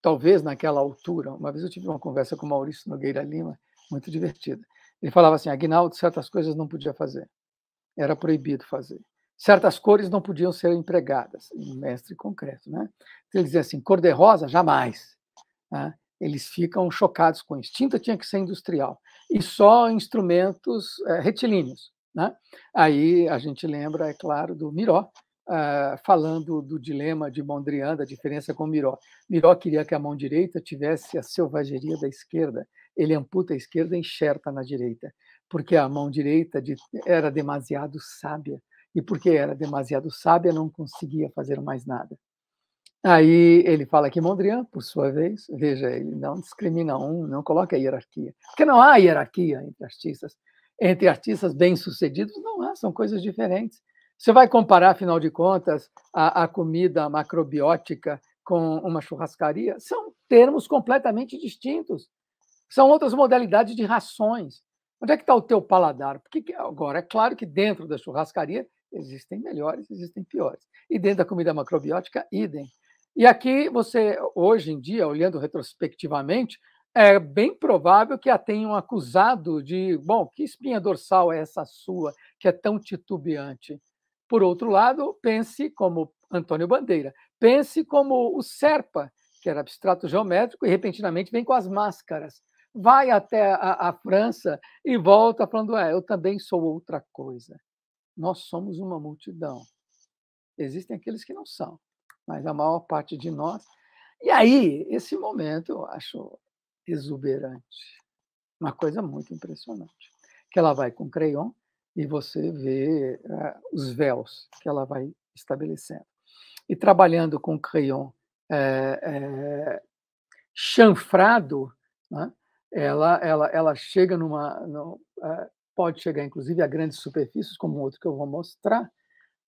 talvez naquela altura, uma vez eu tive uma conversa com o Maurício Nogueira Lima, muito divertida. Ele falava assim, Aguinaldo, certas coisas não podia fazer, era proibido fazer. Certas cores não podiam ser empregadas, um mestre concreto, né? Então, ele dizia assim, cor-de-rosa, jamais. Né? Eles ficam chocados com isso. Tinta tinha que ser industrial. E só instrumentos retilíneos. Né? Aí a gente lembra, é claro, do Miró, falando do dilema de Mondrian, da diferença com Miró. Miró queria que a mão direita tivesse a selvageria da esquerda. Ele amputa a esquerda e enxerta na direita, porque a mão direita era demasiado sábia, e porque era demasiado sábia, não conseguia fazer mais nada. Aí ele fala que Mondrian, por sua vez, veja, ele não discrimina não coloca hierarquia, porque não há hierarquia entre artistas bem-sucedidos, não há, são coisas diferentes. Você vai comparar, afinal de contas, a comida macrobiótica com uma churrascaria? São termos completamente distintos. São outras modalidades de rações. Onde é que está o teu paladar? Porque agora, é claro que dentro da churrascaria existem melhores, existem piores. E dentro da comida macrobiótica, idem. E aqui você, hoje em dia, olhando retrospectivamente, é bem provável que a tenham acusado de, bom, que espinha dorsal é essa sua, que é tão titubeante? Por outro lado, pense como Antônio Bandeira, pense como o Serpa, que era abstrato geométrico, e repentinamente vem com as máscaras. Vai até a França e volta falando, eu também sou outra coisa. Nós somos uma multidão. Existem aqueles que não são, mas a maior parte de nós. E aí, esse momento eu acho exuberante, uma coisa muito impressionante, que ela vai com crayon e você vê os véus que ela vai estabelecendo. E trabalhando com crayon chanfrado, né? ela chega pode chegar inclusive a grandes superfícies, como outro que eu vou mostrar,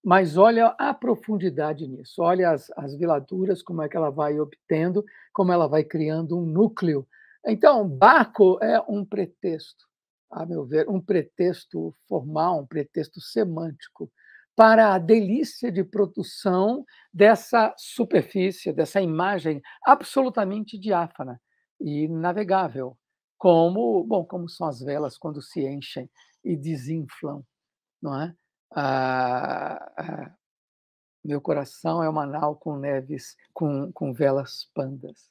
mas olha a profundidade nisso, olha as viladuras, como é que ela vai obtendo, como ela vai criando um núcleo. Então, barco é um pretexto, a meu ver, um pretexto formal, um pretexto semântico, para a delícia de produção dessa superfície, dessa imagem absolutamente diáfana e navegável, como são as velas quando se enchem e desinflam, não é? Meu coração é uma nau com neves, com velas pandas.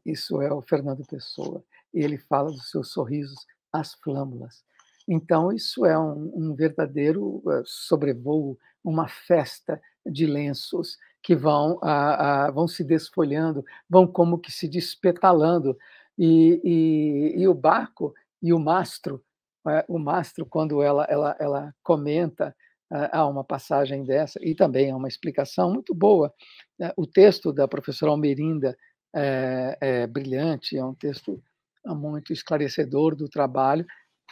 Isso é o Fernando Pessoa. E ele fala dos seus sorrisos, as flâmulas. Então, isso é um verdadeiro sobrevoo, uma festa de lenços que vão se desfolhando, vão como que se despetalando. E o barco e o mastro, quando ela comenta, há uma passagem dessa, e também há uma explicação muito boa. O texto da professora Almerinda é brilhante, é um texto muito esclarecedor do trabalho,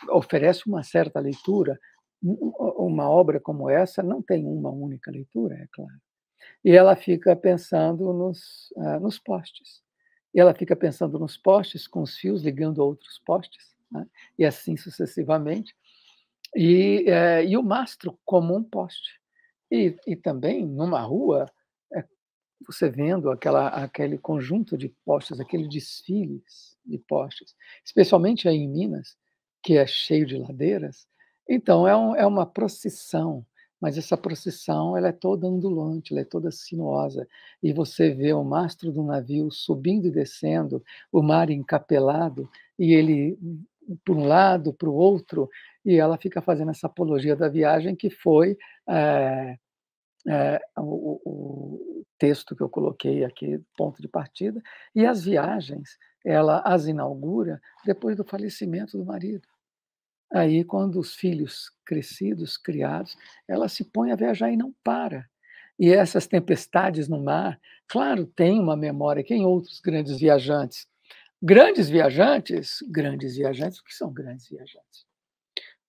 oferece uma certa leitura. Uma obra como essa não tem uma única leitura, é claro. E ela fica pensando nos postes. E ela fica pensando nos postes, com os fios ligando a outros postes, né? E assim sucessivamente. E o mastro como um poste. E também, numa rua, você vendo aquele conjunto de postes, aquele desfiles de postes, especialmente aí em Minas, que é cheio de ladeiras. Então, é uma procissão, mas essa procissão ela é toda ondulante, ela é toda sinuosa, e você vê o mastro do navio subindo e descendo, o mar encapelado, e ele por um lado, para o outro, e ela fica fazendo essa apologia da viagem, que foi o texto que eu coloquei aqui, ponto de partida, e as viagens ela as inaugura depois do falecimento do marido. Aí, quando os filhos crescidos, criados, ela se põe a viajar e não para. E essas tempestades no mar, claro, tem uma memória, que em outros grandes viajantes. O que são grandes viajantes?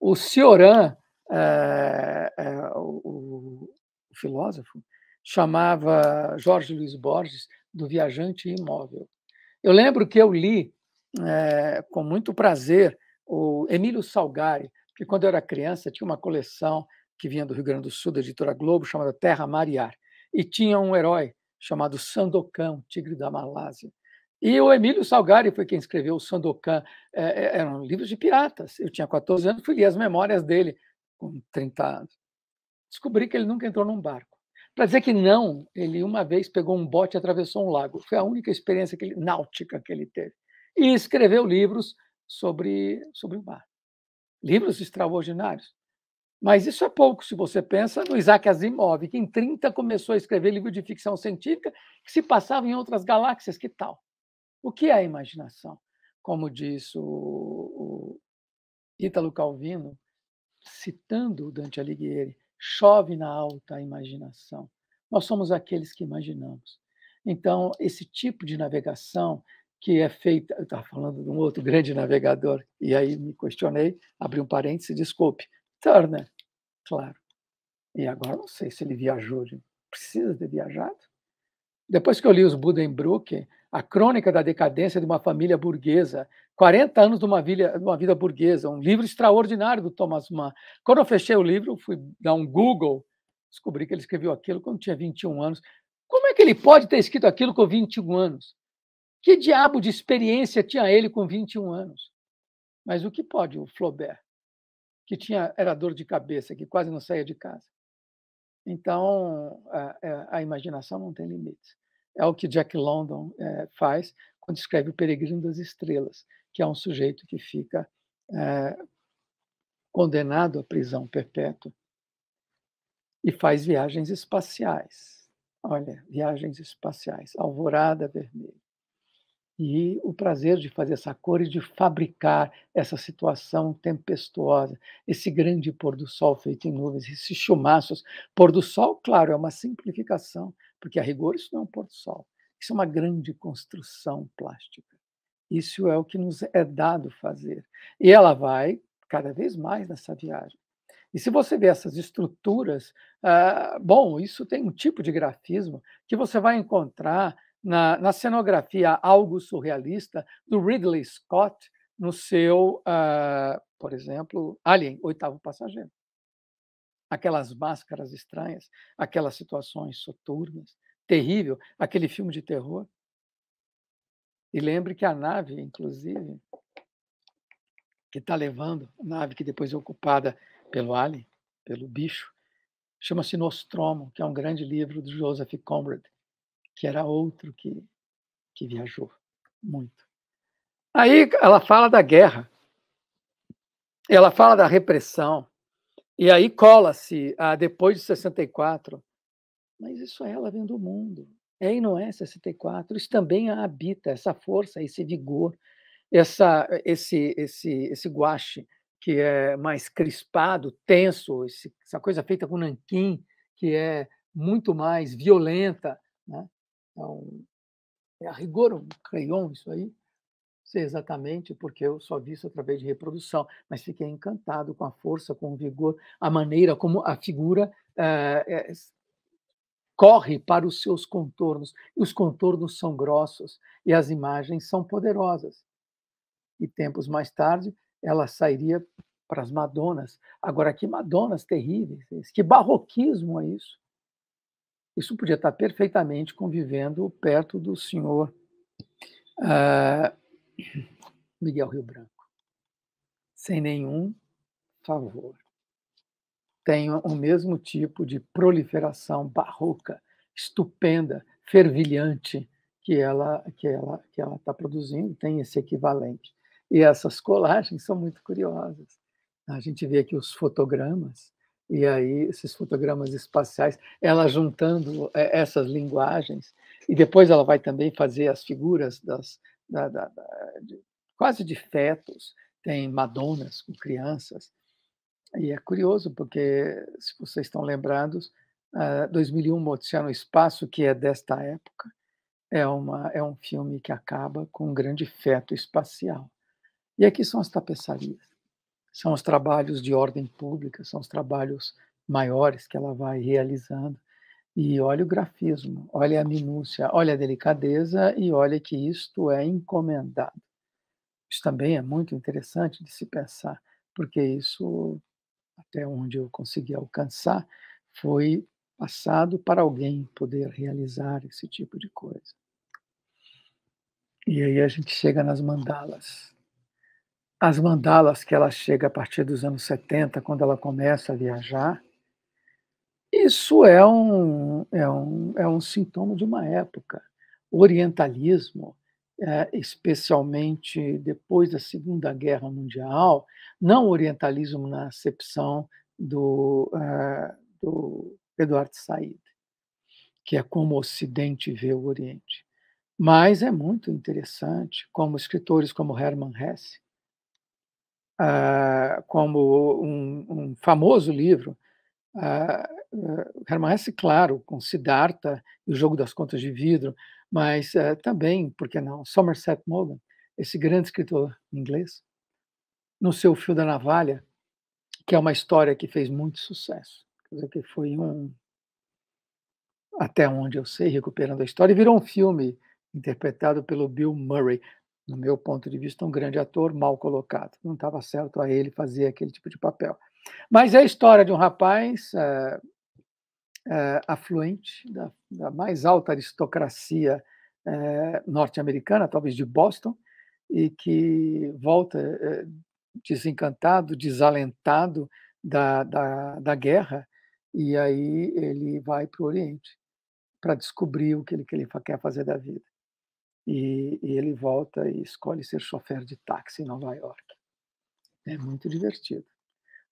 O Cioran, o filósofo, chamava Jorge Luiz Borges do viajante imóvel. Eu lembro que eu li com muito prazer o Emílio Salgari, que quando eu era criança tinha uma coleção que vinha do Rio Grande do Sul, da editora Globo, chamada Terra, Mar e Ar, e tinha um herói chamado Sandokan, tigre da Malásia. E o Emílio Salgari foi quem escreveu o Sandokan. Eram livros de piratas. Eu tinha 14 anos, fui ler as memórias dele com 30 anos. Descobri que ele nunca entrou num barco. Para dizer que não, ele uma vez pegou um bote e atravessou um lago. Foi a única experiência náutica que ele teve. E escreveu livros sobre o mar. Livros extraordinários. Mas isso é pouco se você pensa no Isaac Asimov, que em 30 começou a escrever livro de ficção científica que se passava em outras galáxias. Que tal? O que é a imaginação? Como diz o Ítalo Calvino, citando o Dante Alighieri, chove na alta a imaginação. Nós somos aqueles que imaginamos. Então, esse tipo de navegação que é feita... Eu estava falando de um outro grande navegador, e aí me questionei, abri um parêntese, desculpe. Turner, claro. E agora não sei se ele viajou, precisa ter viajado. Depois que eu li os Buddenbrook, A Crônica da Decadência de uma Família Burguesa, 40 anos de uma vida burguesa, um livro extraordinário do Thomas Mann. Quando eu fechei o livro, fui dar um Google, descobri que ele escreveu aquilo quando tinha 21 anos. Como é que ele pode ter escrito aquilo com 21 anos? Que diabo de experiência tinha ele com 21 anos? Mas o que pode o Flaubert, que era dor de cabeça, que quase não saía de casa? Então, a imaginação não tem limites. É o que Jack London faz quando escreve O Peregrino das Estrelas, que é um sujeito que fica condenado à prisão perpétua e faz viagens espaciais. Olha, viagens espaciais, Alvorada Vermelha. E o prazer de fazer essa cor e de fabricar essa situação tempestuosa, esse grande pôr do sol feito em nuvens, esses chumaços. Pôr do sol, claro, é uma simplificação, porque a rigor isso não é um pôr do sol, isso é uma grande construção plástica. Isso é o que nos é dado fazer. E ela vai cada vez mais nessa viagem. E se você vê essas estruturas, bom, isso tem um tipo de grafismo que você vai encontrar na cenografia algo surrealista do Ridley Scott no seu, por exemplo, Alien, Oitavo Passageiro. Aquelas máscaras estranhas, aquelas situações soturnas, terrível, aquele filme de terror. E lembre que a nave, inclusive, que está levando, a nave que depois é ocupada pelo Alien, pelo bicho, chama-se Nostromo, que é um grande livro do Joseph Conrad, que era outro que viajou muito. Aí ela fala da guerra, ela fala da repressão, e aí cola-se depois de 64. Mas isso é ela vendo o mundo. É e não é 64. Isso também a habita, essa força, esse vigor, esse guache que é mais crispado, tenso, essa coisa feita com nanquim, que é muito mais violenta, né? Então, a rigor um crayon isso aí, sei exatamente, porque eu só vi isso através de reprodução, mas fiquei encantado com a força, com o vigor, a maneira como a figura corre para os seus contornos, e os contornos são grossos, e as imagens são poderosas. E tempos mais tarde, ela sairia para as Madonas. Agora, que Madonas terríveis, que barroquismo é isso? Isso podia estar perfeitamente convivendo perto do senhor Miguel Rio Branco, sem nenhum favor. Tem o mesmo tipo de proliferação barroca, estupenda, fervilhante que ela está produzindo, tem esse equivalente. E essas colagens são muito curiosas. A gente vê aqui os fotogramas, e aí esses fotogramas espaciais, ela juntando essas linguagens, e depois ela vai também fazer as figuras quase de fetos, tem Madonas com crianças. E é curioso, porque, se vocês estão lembrados, 2001, Uma Odisseia no Espaço, que é desta época, é um filme que acaba com um grande feto espacial. E aqui são as tapeçarias, são os trabalhos de ordem pública, são os trabalhos maiores que ela vai realizando. E olha o grafismo, olha a minúcia, olha a delicadeza e olha que isto é encomendado. Isso também é muito interessante de se pensar, porque isso, até onde eu consegui alcançar, foi passado para alguém poder realizar esse tipo de coisa. E aí a gente chega nas mandalas. As mandalas que ela chega a partir dos anos 70, quando ela começa a viajar, isso é um sintoma de uma época. O orientalismo, especialmente depois da Segunda Guerra Mundial, não o orientalismo na acepção do Eduardo Said, que é como o Ocidente vê o Oriente. Mas é muito interessante como escritores como Hermann Hesse, como um famoso livro, Hermann Hesse, claro, com Siddhartha e o Jogo das Contas de Vidro, mas também, por que não, Somerset Maugham, esse grande escritor inglês, no seu O Fio da Navalha, que é uma história que fez muito sucesso, quer dizer, que foi até onde eu sei, recuperando a história, e virou um filme interpretado pelo Bill Murray, no meu ponto de vista, um grande ator mal colocado. Não estava certo a ele fazer aquele tipo de papel. Mas é a história de um rapaz afluente, da mais alta aristocracia norte-americana, talvez de Boston, e que volta desencantado, desalentado da guerra, e aí ele vai para o Oriente para descobrir o que ele quer fazer da vida. E ele volta e escolhe ser chofer de táxi em Nova York. É muito divertido.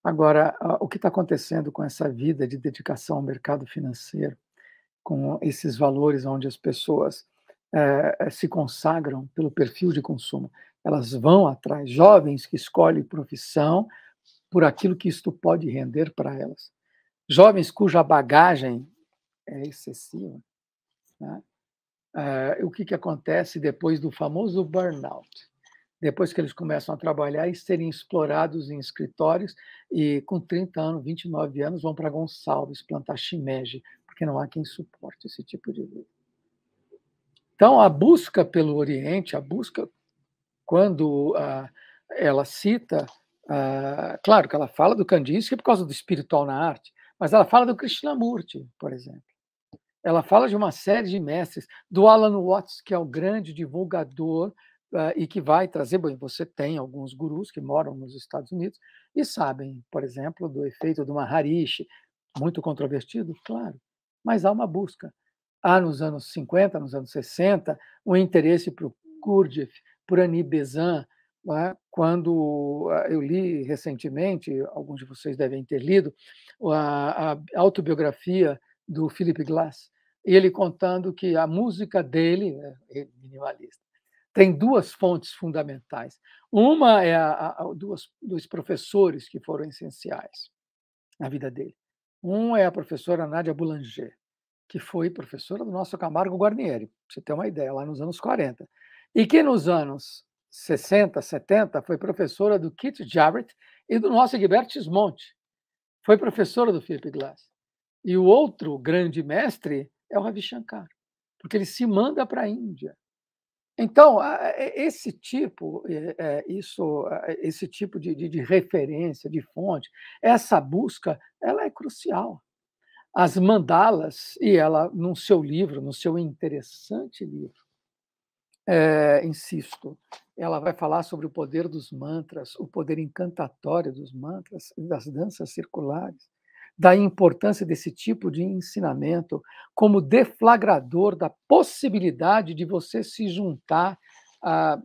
Agora, o que está acontecendo com essa vida de dedicação ao mercado financeiro, com esses valores onde as pessoas se consagram pelo perfil de consumo? Elas vão atrás, jovens que escolhem profissão por aquilo que isto pode render para elas. Jovens cuja bagagem é excessiva, né? O que acontece depois do famoso burnout? Depois que eles começam a trabalhar e serem explorados em escritórios, e com 30 anos, 29 anos, vão para Gonçalves plantar shimeji, porque não há quem suporte esse tipo de vida. Então, a busca pelo Oriente, a busca, quando ela cita, claro que ela fala do Kandinsky por causa do espiritual na arte, mas ela fala do Krishnamurti, por exemplo. Ela fala de uma série de mestres, do Alan Watts, que é o grande divulgador e que vai trazer. Bom, você tem alguns gurus que moram nos Estados Unidos e sabem, por exemplo, do efeito do Maharishi, muito controvertido, claro, mas há uma busca. Há nos anos 50, nos anos 60, um interesse por Gurdjieff, por Annie Besant, quando eu li recentemente, alguns de vocês devem ter lido, a autobiografia do Philip Glass, ele contando que a música dele, minimalista, tem duas fontes fundamentais. Uma é dois professores que foram essenciais na vida dele. Um é a professora Nádia Boulanger, que foi professora do nosso Camargo Guarnieri, para você ter uma ideia, lá nos anos 40, e que nos anos 60, 70 foi professora do Keith Jarrett e do nosso Egberto Gismonti. Foi professora do Philip Glass. E o outro grande mestre é o Ravi Shankar, porque ele se manda para a Índia. Então, esse tipo, esse tipo de referência, de fonte, essa busca, ela é crucial. As mandalas, e ela, no seu livro, no seu interessante livro, insisto, ela vai falar sobre o poder dos mantras, o poder encantatório dos mantras, das danças circulares, da importância desse tipo de ensinamento como deflagrador da possibilidade de você se juntar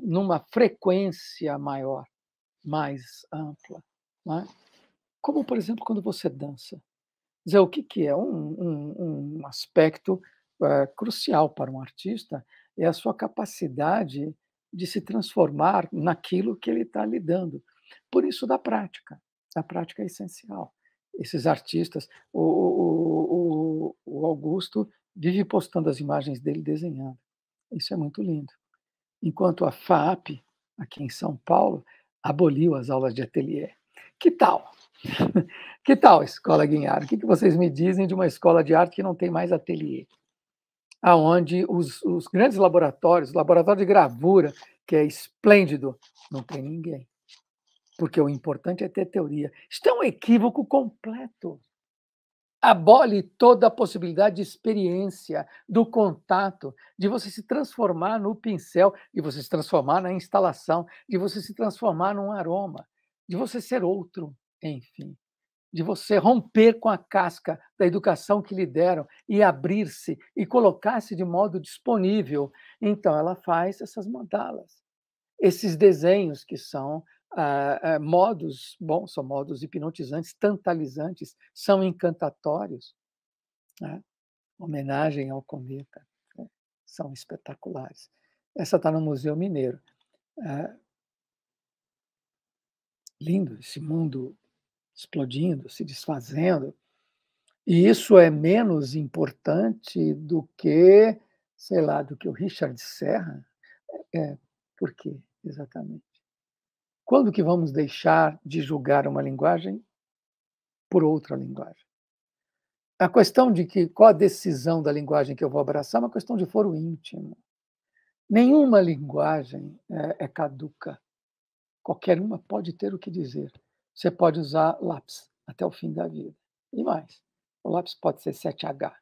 numa frequência maior, mais ampla. Não é? Como, por exemplo, quando você dança. Dizer, o que é um aspecto crucial para um artista é a sua capacidade de se transformar naquilo que ele está lidando. Por isso, da prática. A prática é essencial. Esses artistas, o Augusto vive postando as imagens dele desenhando. Isso é muito lindo. Enquanto a FAAP, aqui em São Paulo, aboliu as aulas de ateliê. Que tal? Que tal, Escola Guinharo? O que vocês me dizem de uma escola de arte que não tem mais ateliê? Aonde os grandes laboratórios, o laboratório de gravura, que é esplêndido, não tem ninguém. Porque o importante é ter teoria. Isto é um equívoco completo. Abole toda a possibilidade de experiência, do contato, de você se transformar no pincel, de você se transformar na instalação, de você se transformar num aroma, de você ser outro, enfim. De você romper com a casca da educação que lhe deram e abrir-se e colocar-se de modo disponível. Então, ela faz essas mandalas, esses desenhos que são modos, são modos hipnotizantes, tantalizantes, são encantatórios. Né? Homenagem ao cometa, né? São espetaculares. Essa está no Museu Mineiro. Lindo esse mundo explodindo, se desfazendo. E isso é menos importante do que, sei lá, do que o Richard Serra? Por quê, exatamente? Quando que vamos deixar de julgar uma linguagem por outra linguagem? A questão de que qual a decisão da linguagem que eu vou abraçar é uma questão de foro íntimo. Nenhuma linguagem é caduca. Qualquer uma pode ter o que dizer. Você pode usar lápis até o fim da vida. E mais, o lápis pode ser 7H.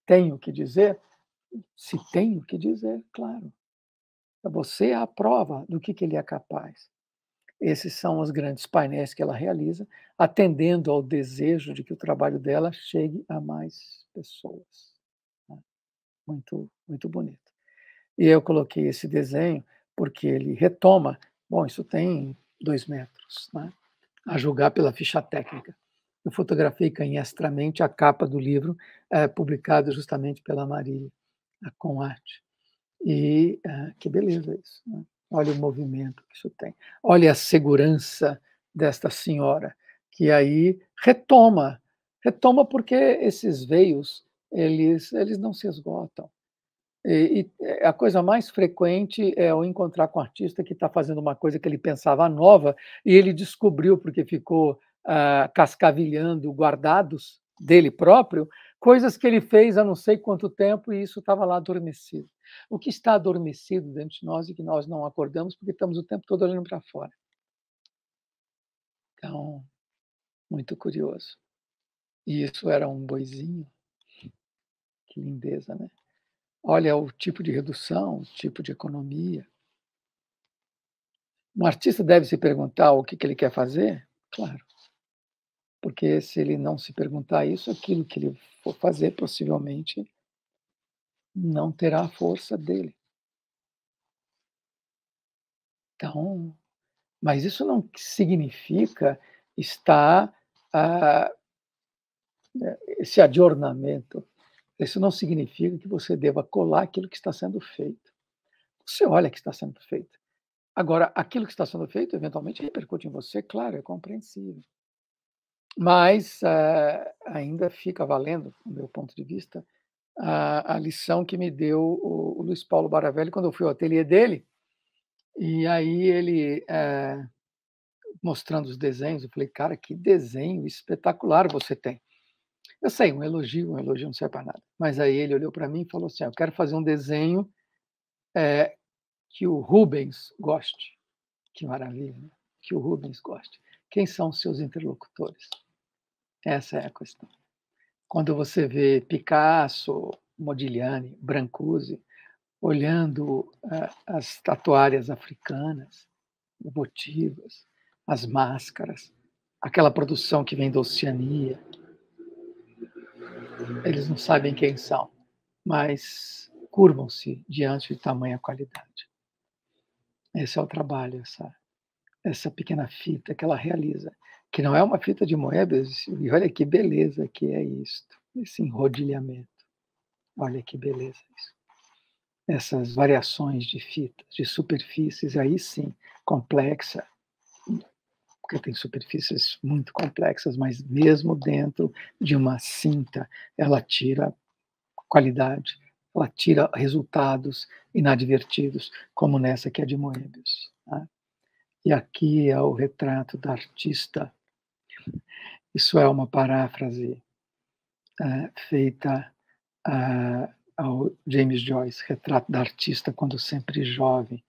Tem o que dizer? Se tem o que dizer, claro. Você é a prova do que ele é capaz. Esses são os grandes painéis que ela realiza, atendendo ao desejo de que o trabalho dela chegue a mais pessoas. Muito, muito bonito. E eu coloquei esse desenho porque ele retoma, bom, isso tem 2 metros, né? A julgar pela ficha técnica. Eu fotografei canhestramente a capa do livro, publicado justamente pela Marília, com arte. E que beleza isso, né? Olha o movimento que isso tem. Olha a segurança desta senhora, que aí retoma porque esses veios, eles não se esgotam. E a coisa mais frequente é eu encontrar com um artista que está fazendo uma coisa que ele pensava nova e ele descobriu, porque ficou cascavilhando guardados dele próprio, coisas que ele fez há não sei quanto tempo e isso estava lá adormecido. O que está adormecido dentro de nós e que nós não acordamos porque estamos o tempo todo olhando para fora. Então, muito curioso. E isso era um boizinho. Que lindeza, né? Olha o tipo de redução, o tipo de economia. Um artista deve se perguntar o que ele quer fazer? Claro. Porque se ele não se perguntar isso, aquilo que ele for fazer possivelmente não terá a força dele. Então, mas isso não significa estar esse adornamento. Isso não significa que você deva colar aquilo que está sendo feito. Você olha que está sendo feito. Agora, aquilo que está sendo feito, eventualmente, repercute em você, claro, é compreensível. Mas ainda fica valendo, do meu ponto de vista, a lição que me deu o Luiz Paulo Baravelli quando eu fui ao ateliê dele, e aí ele, mostrando os desenhos, eu falei, cara, que desenho espetacular você tem. Eu sei, um elogio não serve para nada. Mas aí ele olhou para mim e falou assim, eu quero fazer um desenho que o Rubens goste. Que maravilha, né? Que o Rubens goste. Quem são os seus interlocutores? Essa é a questão. Quando você vê Picasso, Modigliani, Brancusi, olhando as tatuárias africanas, votivas, as máscaras, aquela produção que vem da Oceania, eles não sabem quem são, mas curvam-se diante de tamanha qualidade. Esse é o trabalho, essa pequena fita que ela realiza, que não é uma fita de Moebius, e olha que beleza que é isto, esse enrodilhamento. Olha que beleza isso. Essas variações de fitas, de superfícies, aí sim, complexa, porque tem superfícies muito complexas, mas mesmo dentro de uma cinta, ela tira qualidade, ela tira resultados inadvertidos, como nessa que é de Moebius. Tá? E aqui é o retrato da artista. Isso é uma paráfrase feita ao James Joyce, retrato da artista quando sempre jovem,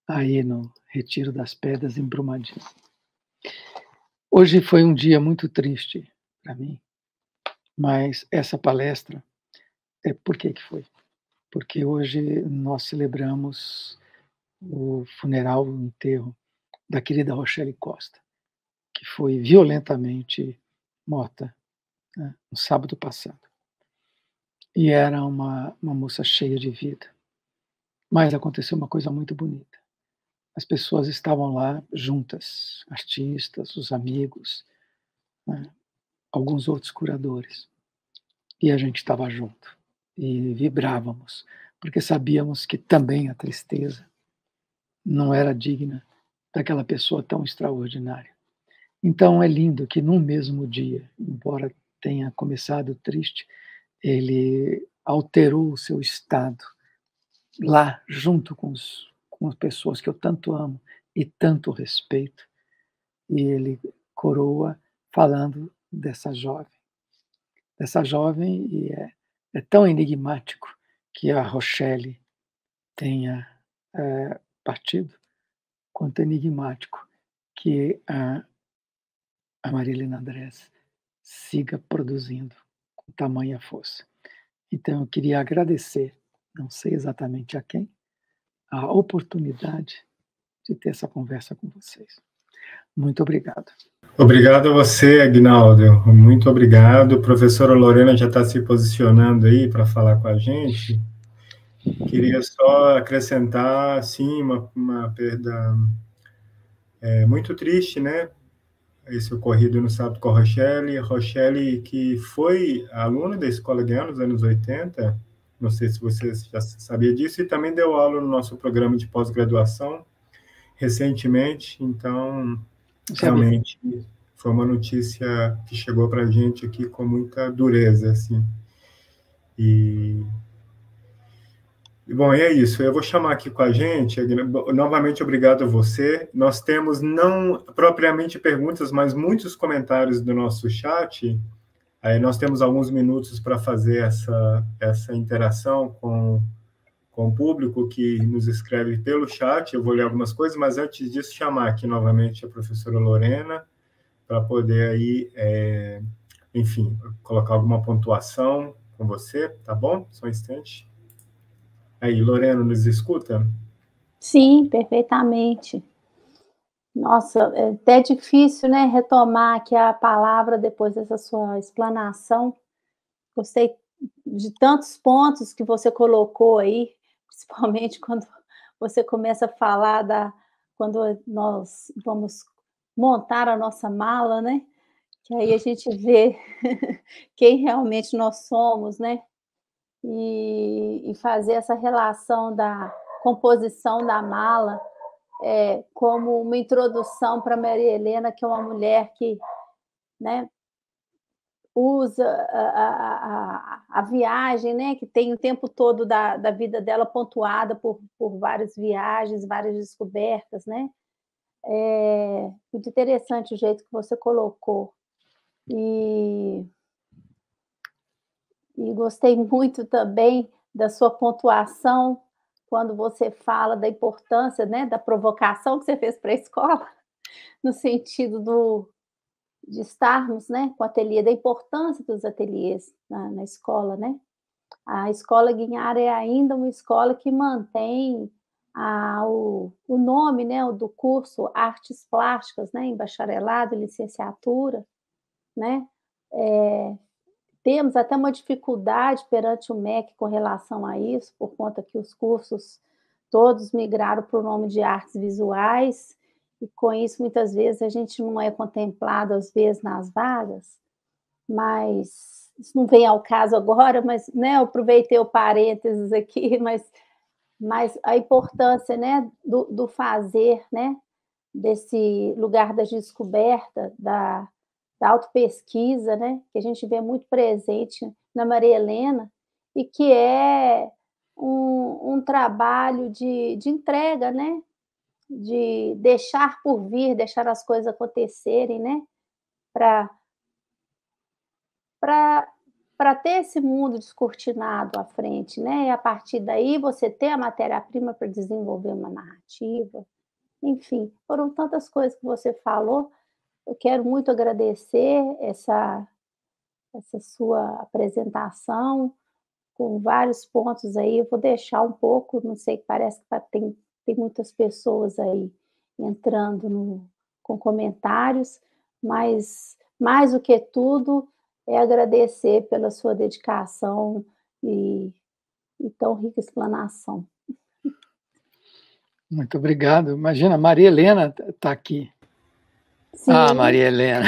aí no Retiro das Pedras, em Brumadinho. Hoje foi um dia muito triste para mim, mas essa palestra, por que foi? Porque hoje nós celebramos o funeral, o enterro da querida Rochelle Costa, que foi violentamente morta no sábado passado. E era uma moça cheia de vida. Mas aconteceu uma coisa muito bonita. As pessoas estavam lá juntas, artistas, os amigos, alguns outros curadores. E a gente estava junto. E vibrávamos, porque sabíamos que também a tristeza não era digna daquela pessoa tão extraordinária. Então é lindo que num mesmo dia, embora tenha começado triste, ele alterou o seu estado lá junto com as pessoas que eu tanto amo e tanto respeito, e ele coroa falando dessa jovem. dessa jovem, e é tão enigmático que a Rochelle tenha partido, quanto enigmático que a Maria Helena Andrés siga produzindo com tamanha força. Então, eu queria agradecer, não sei exatamente a quem, a oportunidade de ter essa conversa com vocês. Muito obrigado.
Obrigado a você, Aguinaldo. Muito obrigado. A professora Lorena já está se posicionando aí para falar com a gente. Queria só acrescentar, assim, uma perda muito triste, né? Esse ocorrido no sábado com a Rochelle. Rochelle, que foi aluna da Escola Guiar nos anos 80, não sei se você já sabia disso, e também deu aula no nosso programa de pós-graduação recentemente, então, realmente, foi uma notícia que chegou para a gente aqui com muita dureza, assim. E, bom, é isso. Eu vou chamar aqui com a gente, novamente, obrigado a você. Nós temos, não propriamente perguntas, mas muitos comentários do nosso chat. Aí nós temos alguns minutos para fazer essa interação com o público que nos escreve pelo chat. Eu vou ler algumas coisas, mas antes disso, chamar aqui novamente a professora Lorena para poder aí, enfim, colocar alguma pontuação com você, tá bom? Só um instante. Aí, Lorena, nos escuta?
Sim, perfeitamente. Nossa, é até difícil, né, retomar aqui a palavra depois dessa sua explanação. Gostei de tantos pontos que você colocou aí, principalmente quando você começa a falar quando nós vamos montar a nossa mala, né? Que aí a gente vê quem realmente nós somos, né? E fazer essa relação da composição da mala como uma introdução para Maria Helena, que é uma mulher que, né, usa a viagem, né, que tem o tempo todo da vida dela pontuada por várias viagens, várias descobertas, né? Muito interessante o jeito que você colocou. E gostei muito também da sua pontuação, quando você fala da importância, né, da provocação que você fez para a escola, no sentido de estarmos, né, com o ateliê, da importância dos ateliês na escola, né? A Escola Guiar é ainda uma escola que mantém o nome, né, do curso Artes Plásticas, né, em bacharelado e licenciatura, né? Temos até uma dificuldade perante o MEC com relação a isso, por conta que os cursos todos migraram para o nome de artes visuais, e com isso, muitas vezes, a gente não é contemplado, às vezes, nas vagas, mas isso não vem ao caso agora, mas, né, eu aproveitei o parênteses aqui, mas a importância, né, do fazer, né, desse lugar da descoberta, da autopesquisa, né, que a gente vê muito presente na Maria Helena, e que é um trabalho de entrega, né, de deixar por vir, deixar as coisas acontecerem, né, para ter esse mundo descortinado à frente, né, e a partir daí você ter a matéria-prima para desenvolver uma narrativa. Enfim, foram tantas coisas que você falou. Eu quero muito agradecer essa sua apresentação, com vários pontos aí. Eu vou deixar um pouco, não sei, parece que tem muitas pessoas aí entrando com comentários, mas, mais do que tudo, é agradecer pela sua dedicação e tão rica explanação.
Muito obrigado. Imagina, Maria Helena está aqui. Sim. Ah, Maria Helena.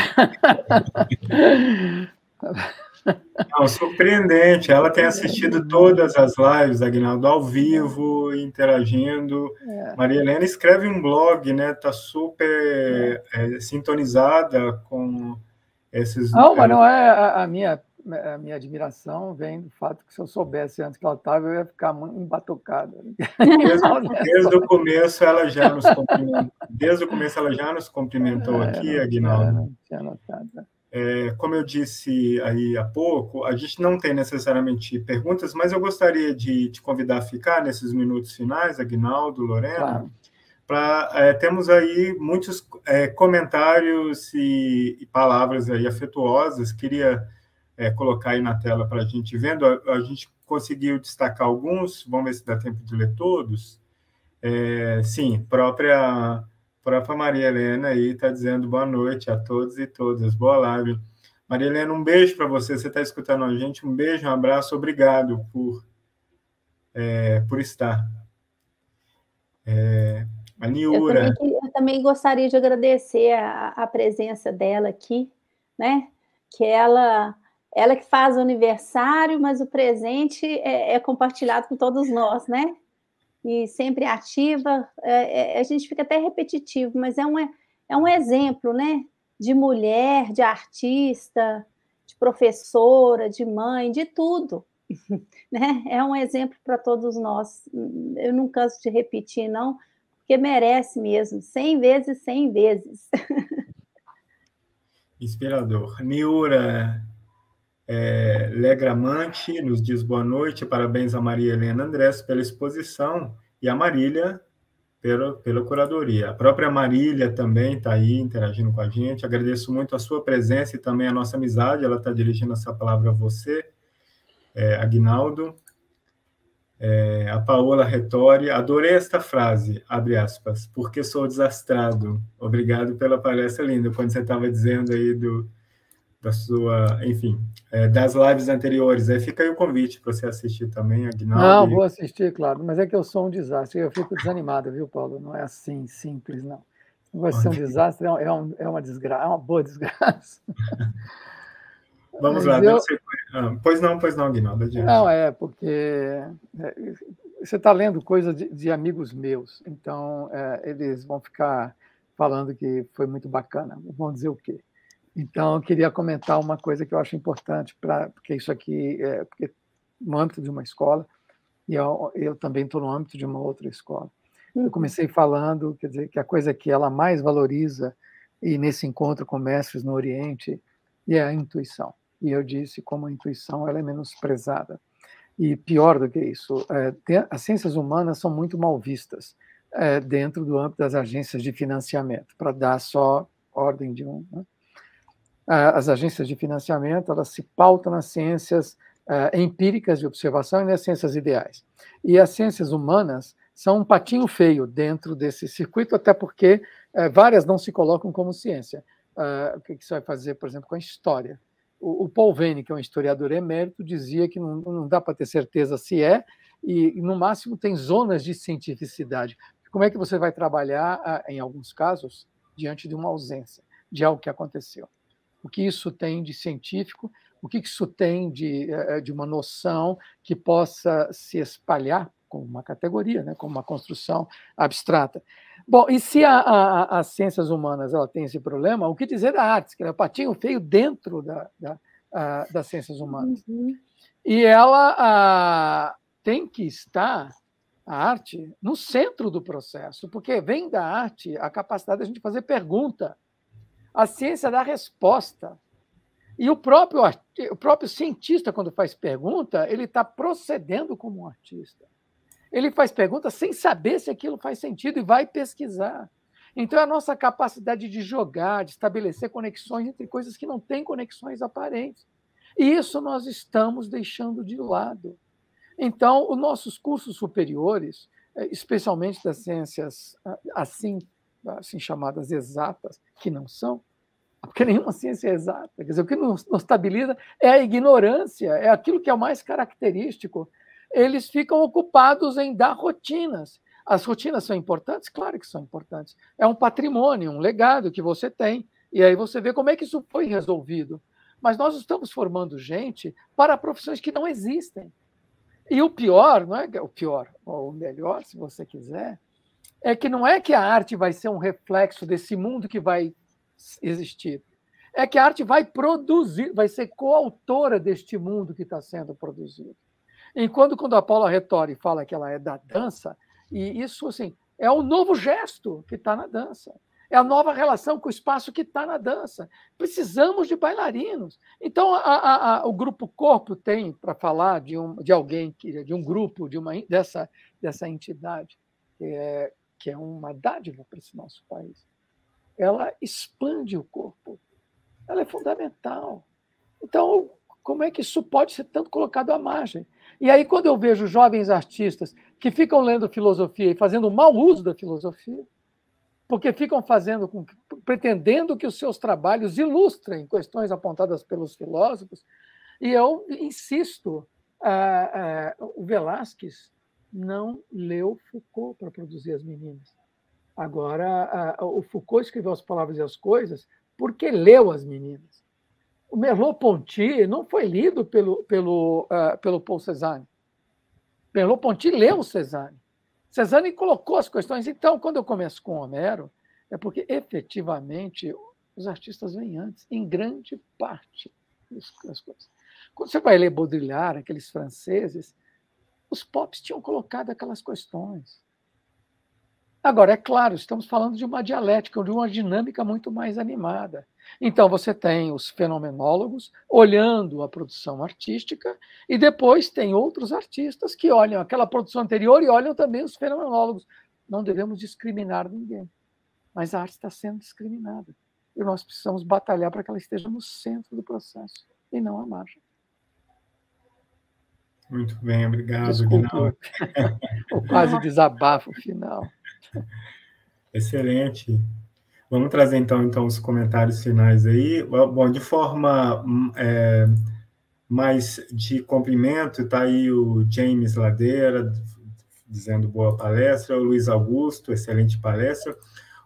Não, surpreendente. Ela tem assistido todas as lives, Aguinaldo, ao vivo, interagindo. Maria Helena escreve um blog, né? Está super sintonizada com esses...
Não, mas não é a minha admiração vem do fato que, se eu soubesse antes que ela estava, eu ia ficar muito embatucada.
Desde o começo ela já nos cumprimentou. Desde o começo ela já nos cumprimentou aqui, Aguinaldo.
Não tinha notado.
Como eu disse aí há pouco, a gente não tem necessariamente perguntas, mas eu gostaria de te convidar a ficar nesses minutos finais, Aguinaldo, Lorena,
Claro.
temos aí muitos comentários e palavras aí afetuosas, queria colocar aí na tela para a gente vendo, a gente conseguiu destacar alguns, vamos ver se dá tempo de ler todos. Sim, própria Maria Helena aí está dizendo boa noite a todos e todas, boa live. Maria Helena, um beijo para você, você está escutando a gente, um beijo, um abraço, obrigado por estar. A Niura.
Eu também gostaria de agradecer a presença dela aqui, né? Que ela que faz o aniversário, mas o presente é compartilhado com todos nós, né? E sempre ativa, a gente fica até repetitivo, mas é um exemplo, né? De mulher, de artista, de professora, de mãe, de tudo, né? É um exemplo para todos nós. Eu não canso de repetir, não, porque merece mesmo, 100 vezes, 100 vezes.
Inspirador. Niura Legramante nos diz boa noite, parabéns a Maria Helena Andrés pela exposição e a Marília pela curadoria. A própria Marília também está aí interagindo com a gente. Agradeço muito a sua presença e também a nossa amizade. Ela está dirigindo essa palavra a você, Aguinaldo. A Paola Retori, adorei esta frase, abre aspas, porque sou desastrado. Obrigado pela palestra linda. Quando você estava dizendo aí da sua, enfim, das lives anteriores. Aí fica aí o convite para você assistir também, Aguinaldo.
Não, vou assistir, claro, mas é que eu sou um desastre, eu fico desanimado, viu, Paulo? Não é assim simples, não. Vai ser um desastre, é uma desgraça, é uma boa desgraça.
Vamos lá, pois não, Aguinaldo, adiante.
Não, porque você está lendo coisa de amigos meus, então eles vão ficar falando que foi muito bacana, vão dizer o quê? Então, eu queria comentar uma coisa que eu acho importante, porque isso aqui porque no âmbito de uma escola, e eu também estou no âmbito de uma outra escola. Eu comecei falando, quer dizer, que a coisa que ela mais valoriza, e nesse encontro com mestres no Oriente, é a intuição. E eu disse como a intuição ela é menosprezada. E pior do que isso, as ciências humanas são muito mal vistas dentro do âmbito das agências de financiamento, para dar só ordem de um. Né? As agências de financiamento elas se pautam nas ciências empíricas de observação e nas ciências ideais. E as ciências humanas são um patinho feio dentro desse circuito, até porque várias não se colocam como ciência. O que você vai fazer, por exemplo, com a história? O Paul Veyne, que é um historiador emérito, dizia que não dá para ter certeza se e no máximo tem zonas de cientificidade. Como é que você vai trabalhar, em alguns casos, diante de uma ausência, de algo que aconteceu? O que isso tem de científico, o que isso tem de uma noção que possa se espalhar como uma categoria, né, como uma construção abstrata. Bom, e se as ciências humanas ela tem esse problema, o que dizer da arte, que é o patinho feio dentro das ciências humanas? E ela tem que estar, a arte, no centro do processo, porque vem da arte a capacidade de a gente fazer pergunta. A ciência dá resposta. E o próprio cientista, quando faz pergunta, ele está procedendo como um artista. Ele faz pergunta sem saber se aquilo faz sentido e vai pesquisar. Então, a nossa capacidade de jogar, de estabelecer conexões entre coisas que não têm conexões aparentes. E isso nós estamos deixando de lado. Então, os nossos cursos superiores, especialmente das ciências assim chamadas exatas, que não são, porque nenhuma ciência é exata. Quer dizer, o que nos estabiliza é a ignorância, é aquilo que é o mais característico. Eles ficam ocupados em dar rotinas. As rotinas são importantes? Claro que são importantes. É um patrimônio, um legado que você tem. E aí você vê como é que isso foi resolvido. Mas nós estamos formando gente para profissões que não existem. E o pior, não é o pior, ou o melhor, se você quiser, é que não é que a arte vai ser um reflexo desse mundo que vai existir. É que a arte vai produzir, vai ser coautora deste mundo que está sendo produzido. Enquanto quando a Paula Retori fala que ela é da dança, e isso assim, é um novo gesto que está na dança. É a nova relação com o espaço que está na dança. Precisamos de bailarinos. Então, o Grupo Corpo tem, para falar de alguém, de um grupo, dessa entidade, que é uma dádiva para esse nosso país. Ela expande o corpo. Ela é fundamental. Então, como é que isso pode ser tanto colocado à margem? E aí, quando eu vejo jovens artistas que ficam lendo filosofia e fazendo mau uso da filosofia, porque ficam pretendendo que os seus trabalhos ilustrem questões apontadas pelos filósofos, e eu insisto, o Velázquez não leu Foucault para produzir As Meninas. Agora, o Foucault escreveu As Palavras e as Coisas porque leu As Meninas. O Merleau-Ponty não foi lido pelo Paul Cézanne. Merleau-Ponty leu Cézanne. Cézanne colocou as questões. Então, quando eu começo com Homero, é porque, efetivamente, os artistas vêm antes, em grande parte das coisas. Quando você vai ler Baudrillard, aqueles franceses, os pops tinham colocado aquelas questões. Agora, é claro, estamos falando de uma dialética, de uma dinâmica muito mais animada. Então, você tem os fenomenólogos olhando a produção artística e depois tem outros artistas que olham aquela produção anterior e olham também os fenomenólogos. Não devemos discriminar ninguém, mas a arte está sendo discriminada. E nós precisamos batalhar para que ela esteja no centro do processo e não à margem.
Muito bem, obrigado,
Desculpa o quase desabafo final.
Excelente. Vamos trazer, então, os comentários finais aí. Bom, de forma mais de cumprimento, está aí o James Ladeira, dizendo boa palestra, o Luiz Augusto, excelente palestra.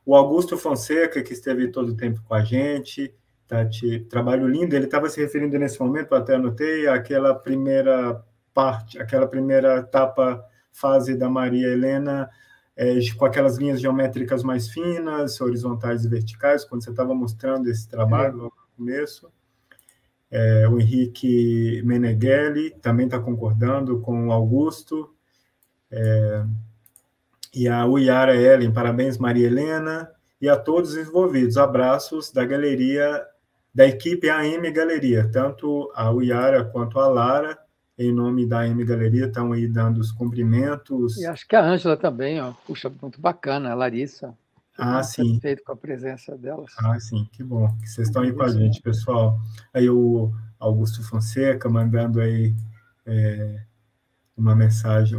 O Augusto Fonseca, que esteve todo o tempo com a gente, trabalho lindo. Ele estava se referindo nesse momento, eu até anotei, àquela primeira parte, aquela primeira etapa, fase da Maria Helena, com aquelas linhas geométricas mais finas, horizontais e verticais, quando você estava mostrando esse trabalho no começo. O Henrique Meneghelli também está concordando com o Augusto. E a Uyara Ellen, parabéns, Maria Helena, e a todos os envolvidos. Abraços da galeria, da equipe AM Galeria, tanto a Uyara quanto a Lara, em nome da AM Galeria, estão aí dando os cumprimentos.
E acho que a Ângela também, ó, puxa, muito bacana, a Larissa.
Sim.
Feito com a presença delas.
Sim, que bom que vocês estão aí com a gente, pessoal. Aí o Augusto Fonseca mandando aí uma mensagem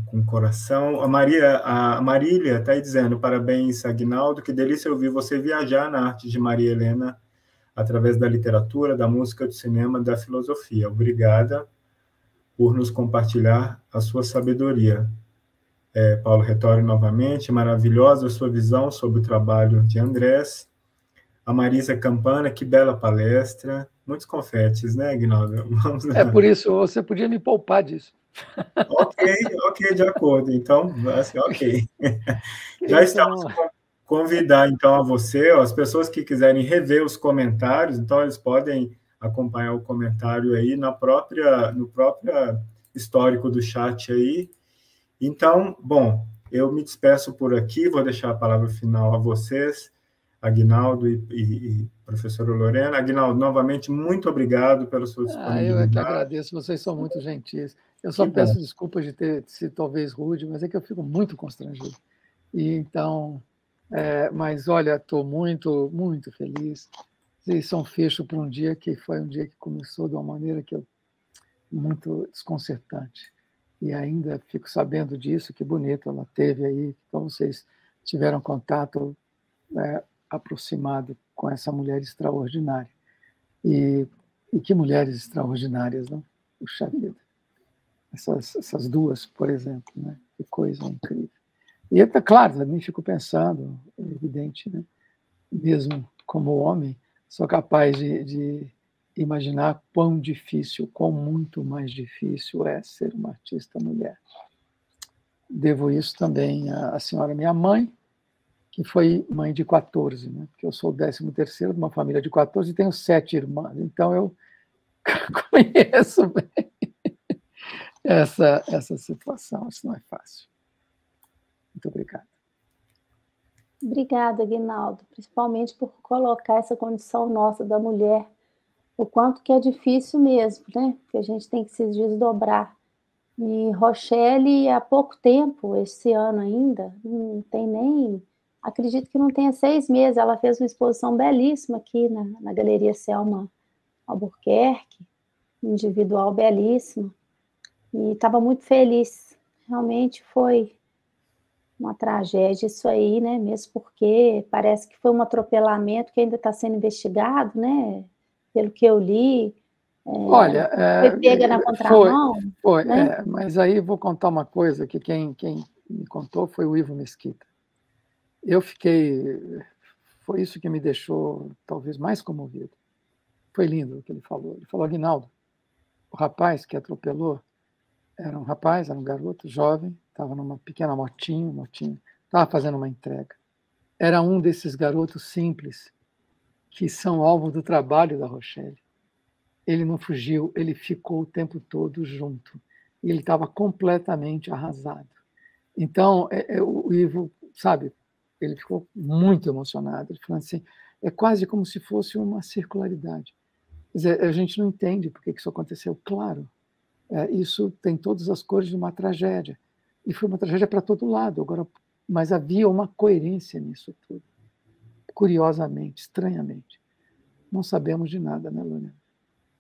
com coração. A Marília está aí dizendo, parabéns, Aguinaldo, que delícia ouvir você viajar na arte de Maria Helena através da literatura, da música, do cinema, da filosofia. Obrigada por nos compartilhar a sua sabedoria. Paulo Retório, novamente, maravilhosa a sua visão sobre o trabalho de Andrés. A Marisa Campana, que bela palestra. Muitos confetes, né, Aguinaldo? Vamos lá.
Por isso, você podia me poupar disso.
Ok, de acordo. Então, assim, ok. Já estamos convidar, então, a você, as pessoas que quiserem rever os comentários, então, eles podem acompanhar o comentário aí no próprio histórico do chat aí. Então, bom, eu me despeço por aqui, vou deixar a palavra final a vocês, Aguinaldo e professora Lorena. Aguinaldo, novamente, muito obrigado pela sua disponibilidade.
Eu é que agradeço, vocês são muito gentis. Eu só peço desculpas de ter sido talvez rude, mas é que eu fico muito constrangido. E então, mas olha, estou muito, muito feliz. Isso é um fecho para um dia que foi um dia que começou de uma maneira muito desconcertante. E ainda fico sabendo disso, que bonito ela teve aí, então vocês tiveram contato aproximado com essa mulher extraordinária. E que mulheres extraordinárias, não? Puxa vida. Essas duas, por exemplo, né? Que coisa incrível. E, claro, também fico pensando, é evidente, né? Mesmo como homem, sou capaz de imaginar quão muito mais difícil é ser uma artista mulher. Devo isso também à senhora minha mãe, que foi mãe de 14, né? Porque eu sou o 13º de uma família de 14 e tenho 7 irmãs, então eu conheço bem essa situação, isso não é fácil. Muito obrigado.
Obrigada, Aguinaldo, principalmente por colocar essa condição nossa da mulher, o quanto que é difícil mesmo, né? Que a gente tem que se desdobrar. E Rochelle, há pouco tempo, esse ano ainda, não tem nem, acredito que não tenha 6 meses, ela fez uma exposição belíssima aqui na Galeria Selma Albuquerque, individual belíssima, e estava muito feliz. Realmente foi uma tragédia isso aí, né? Mesmo porque parece que foi um atropelamento que ainda está sendo investigado, né? Pelo que eu li,
Olha,
foi pega na contramão, né?
mas aí vou contar uma coisa que quem me contou foi o Ivo Mesquita. Foi isso que me deixou talvez mais comovido. Foi lindo o que ele falou. Ele falou: Aguinaldo, o rapaz que atropelou era um garoto jovem, estava numa pequena motinha, estava fazendo uma entrega. Era um desses garotos simples que são alvo do trabalho da Rochelle. Ele não fugiu, ele ficou o tempo todo junto. E ele estava completamente arrasado. Então, o Ivo, sabe, ele ficou muito emocionado. Ele falou assim, é quase como se fosse uma circularidade. Quer dizer, a gente não entende por que isso aconteceu. Claro, isso tem todas as cores de uma tragédia. E foi uma tragédia para todo lado. Agora, mas havia uma coerência nisso tudo. Curiosamente, estranhamente. Não sabemos de nada, né, Lorena?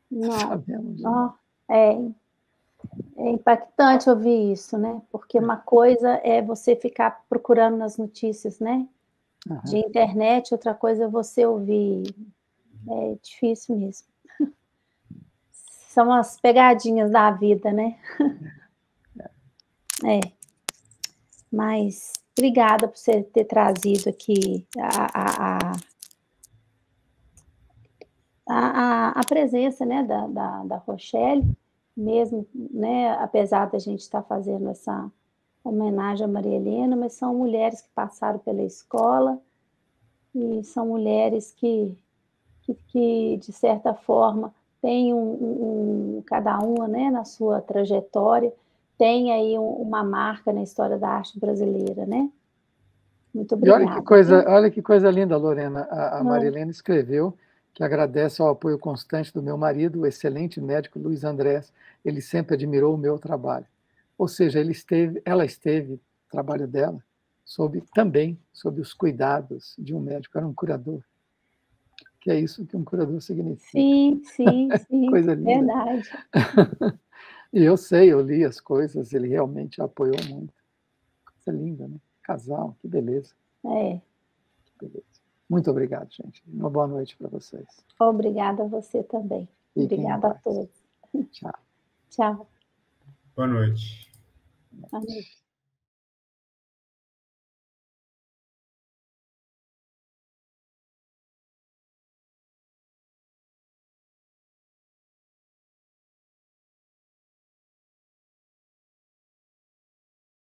Não
sabemos de nada.
É impactante ouvir isso, né? Porque uma coisa é você ficar procurando nas notícias, né? De internet, outra coisa é você ouvir. É difícil mesmo. São as pegadinhas da vida, né? Mas obrigada por você ter trazido aqui a presença, né, da Rochelle, mesmo, né, apesar da gente estar fazendo essa homenagem a Maria Helena, mas são mulheres que passaram pela escola e são mulheres que de certa forma, têm cada uma, né, na sua trajetória, tem aí uma marca na história da arte brasileira, né? Muito obrigada.
E olha que coisa linda, Lorena. A Maria Helena escreveu que agradece ao apoio constante do meu marido, o excelente médico Luiz Andrés. Ele sempre admirou o meu trabalho. Ou seja, ela esteve, o trabalho dela, também sob os cuidados de um médico, era um curador. Que é isso que um curador significa.
Sim.
Coisa linda.
Verdade.
E eu li as coisas, ele realmente apoiou muito. Coisa linda, né? Casal, que beleza. Que beleza. Muito obrigado, gente. Uma boa noite para vocês.
Obrigada a você também. Obrigada a todos.
Tchau.
Tchau.
Boa noite.
Boa noite.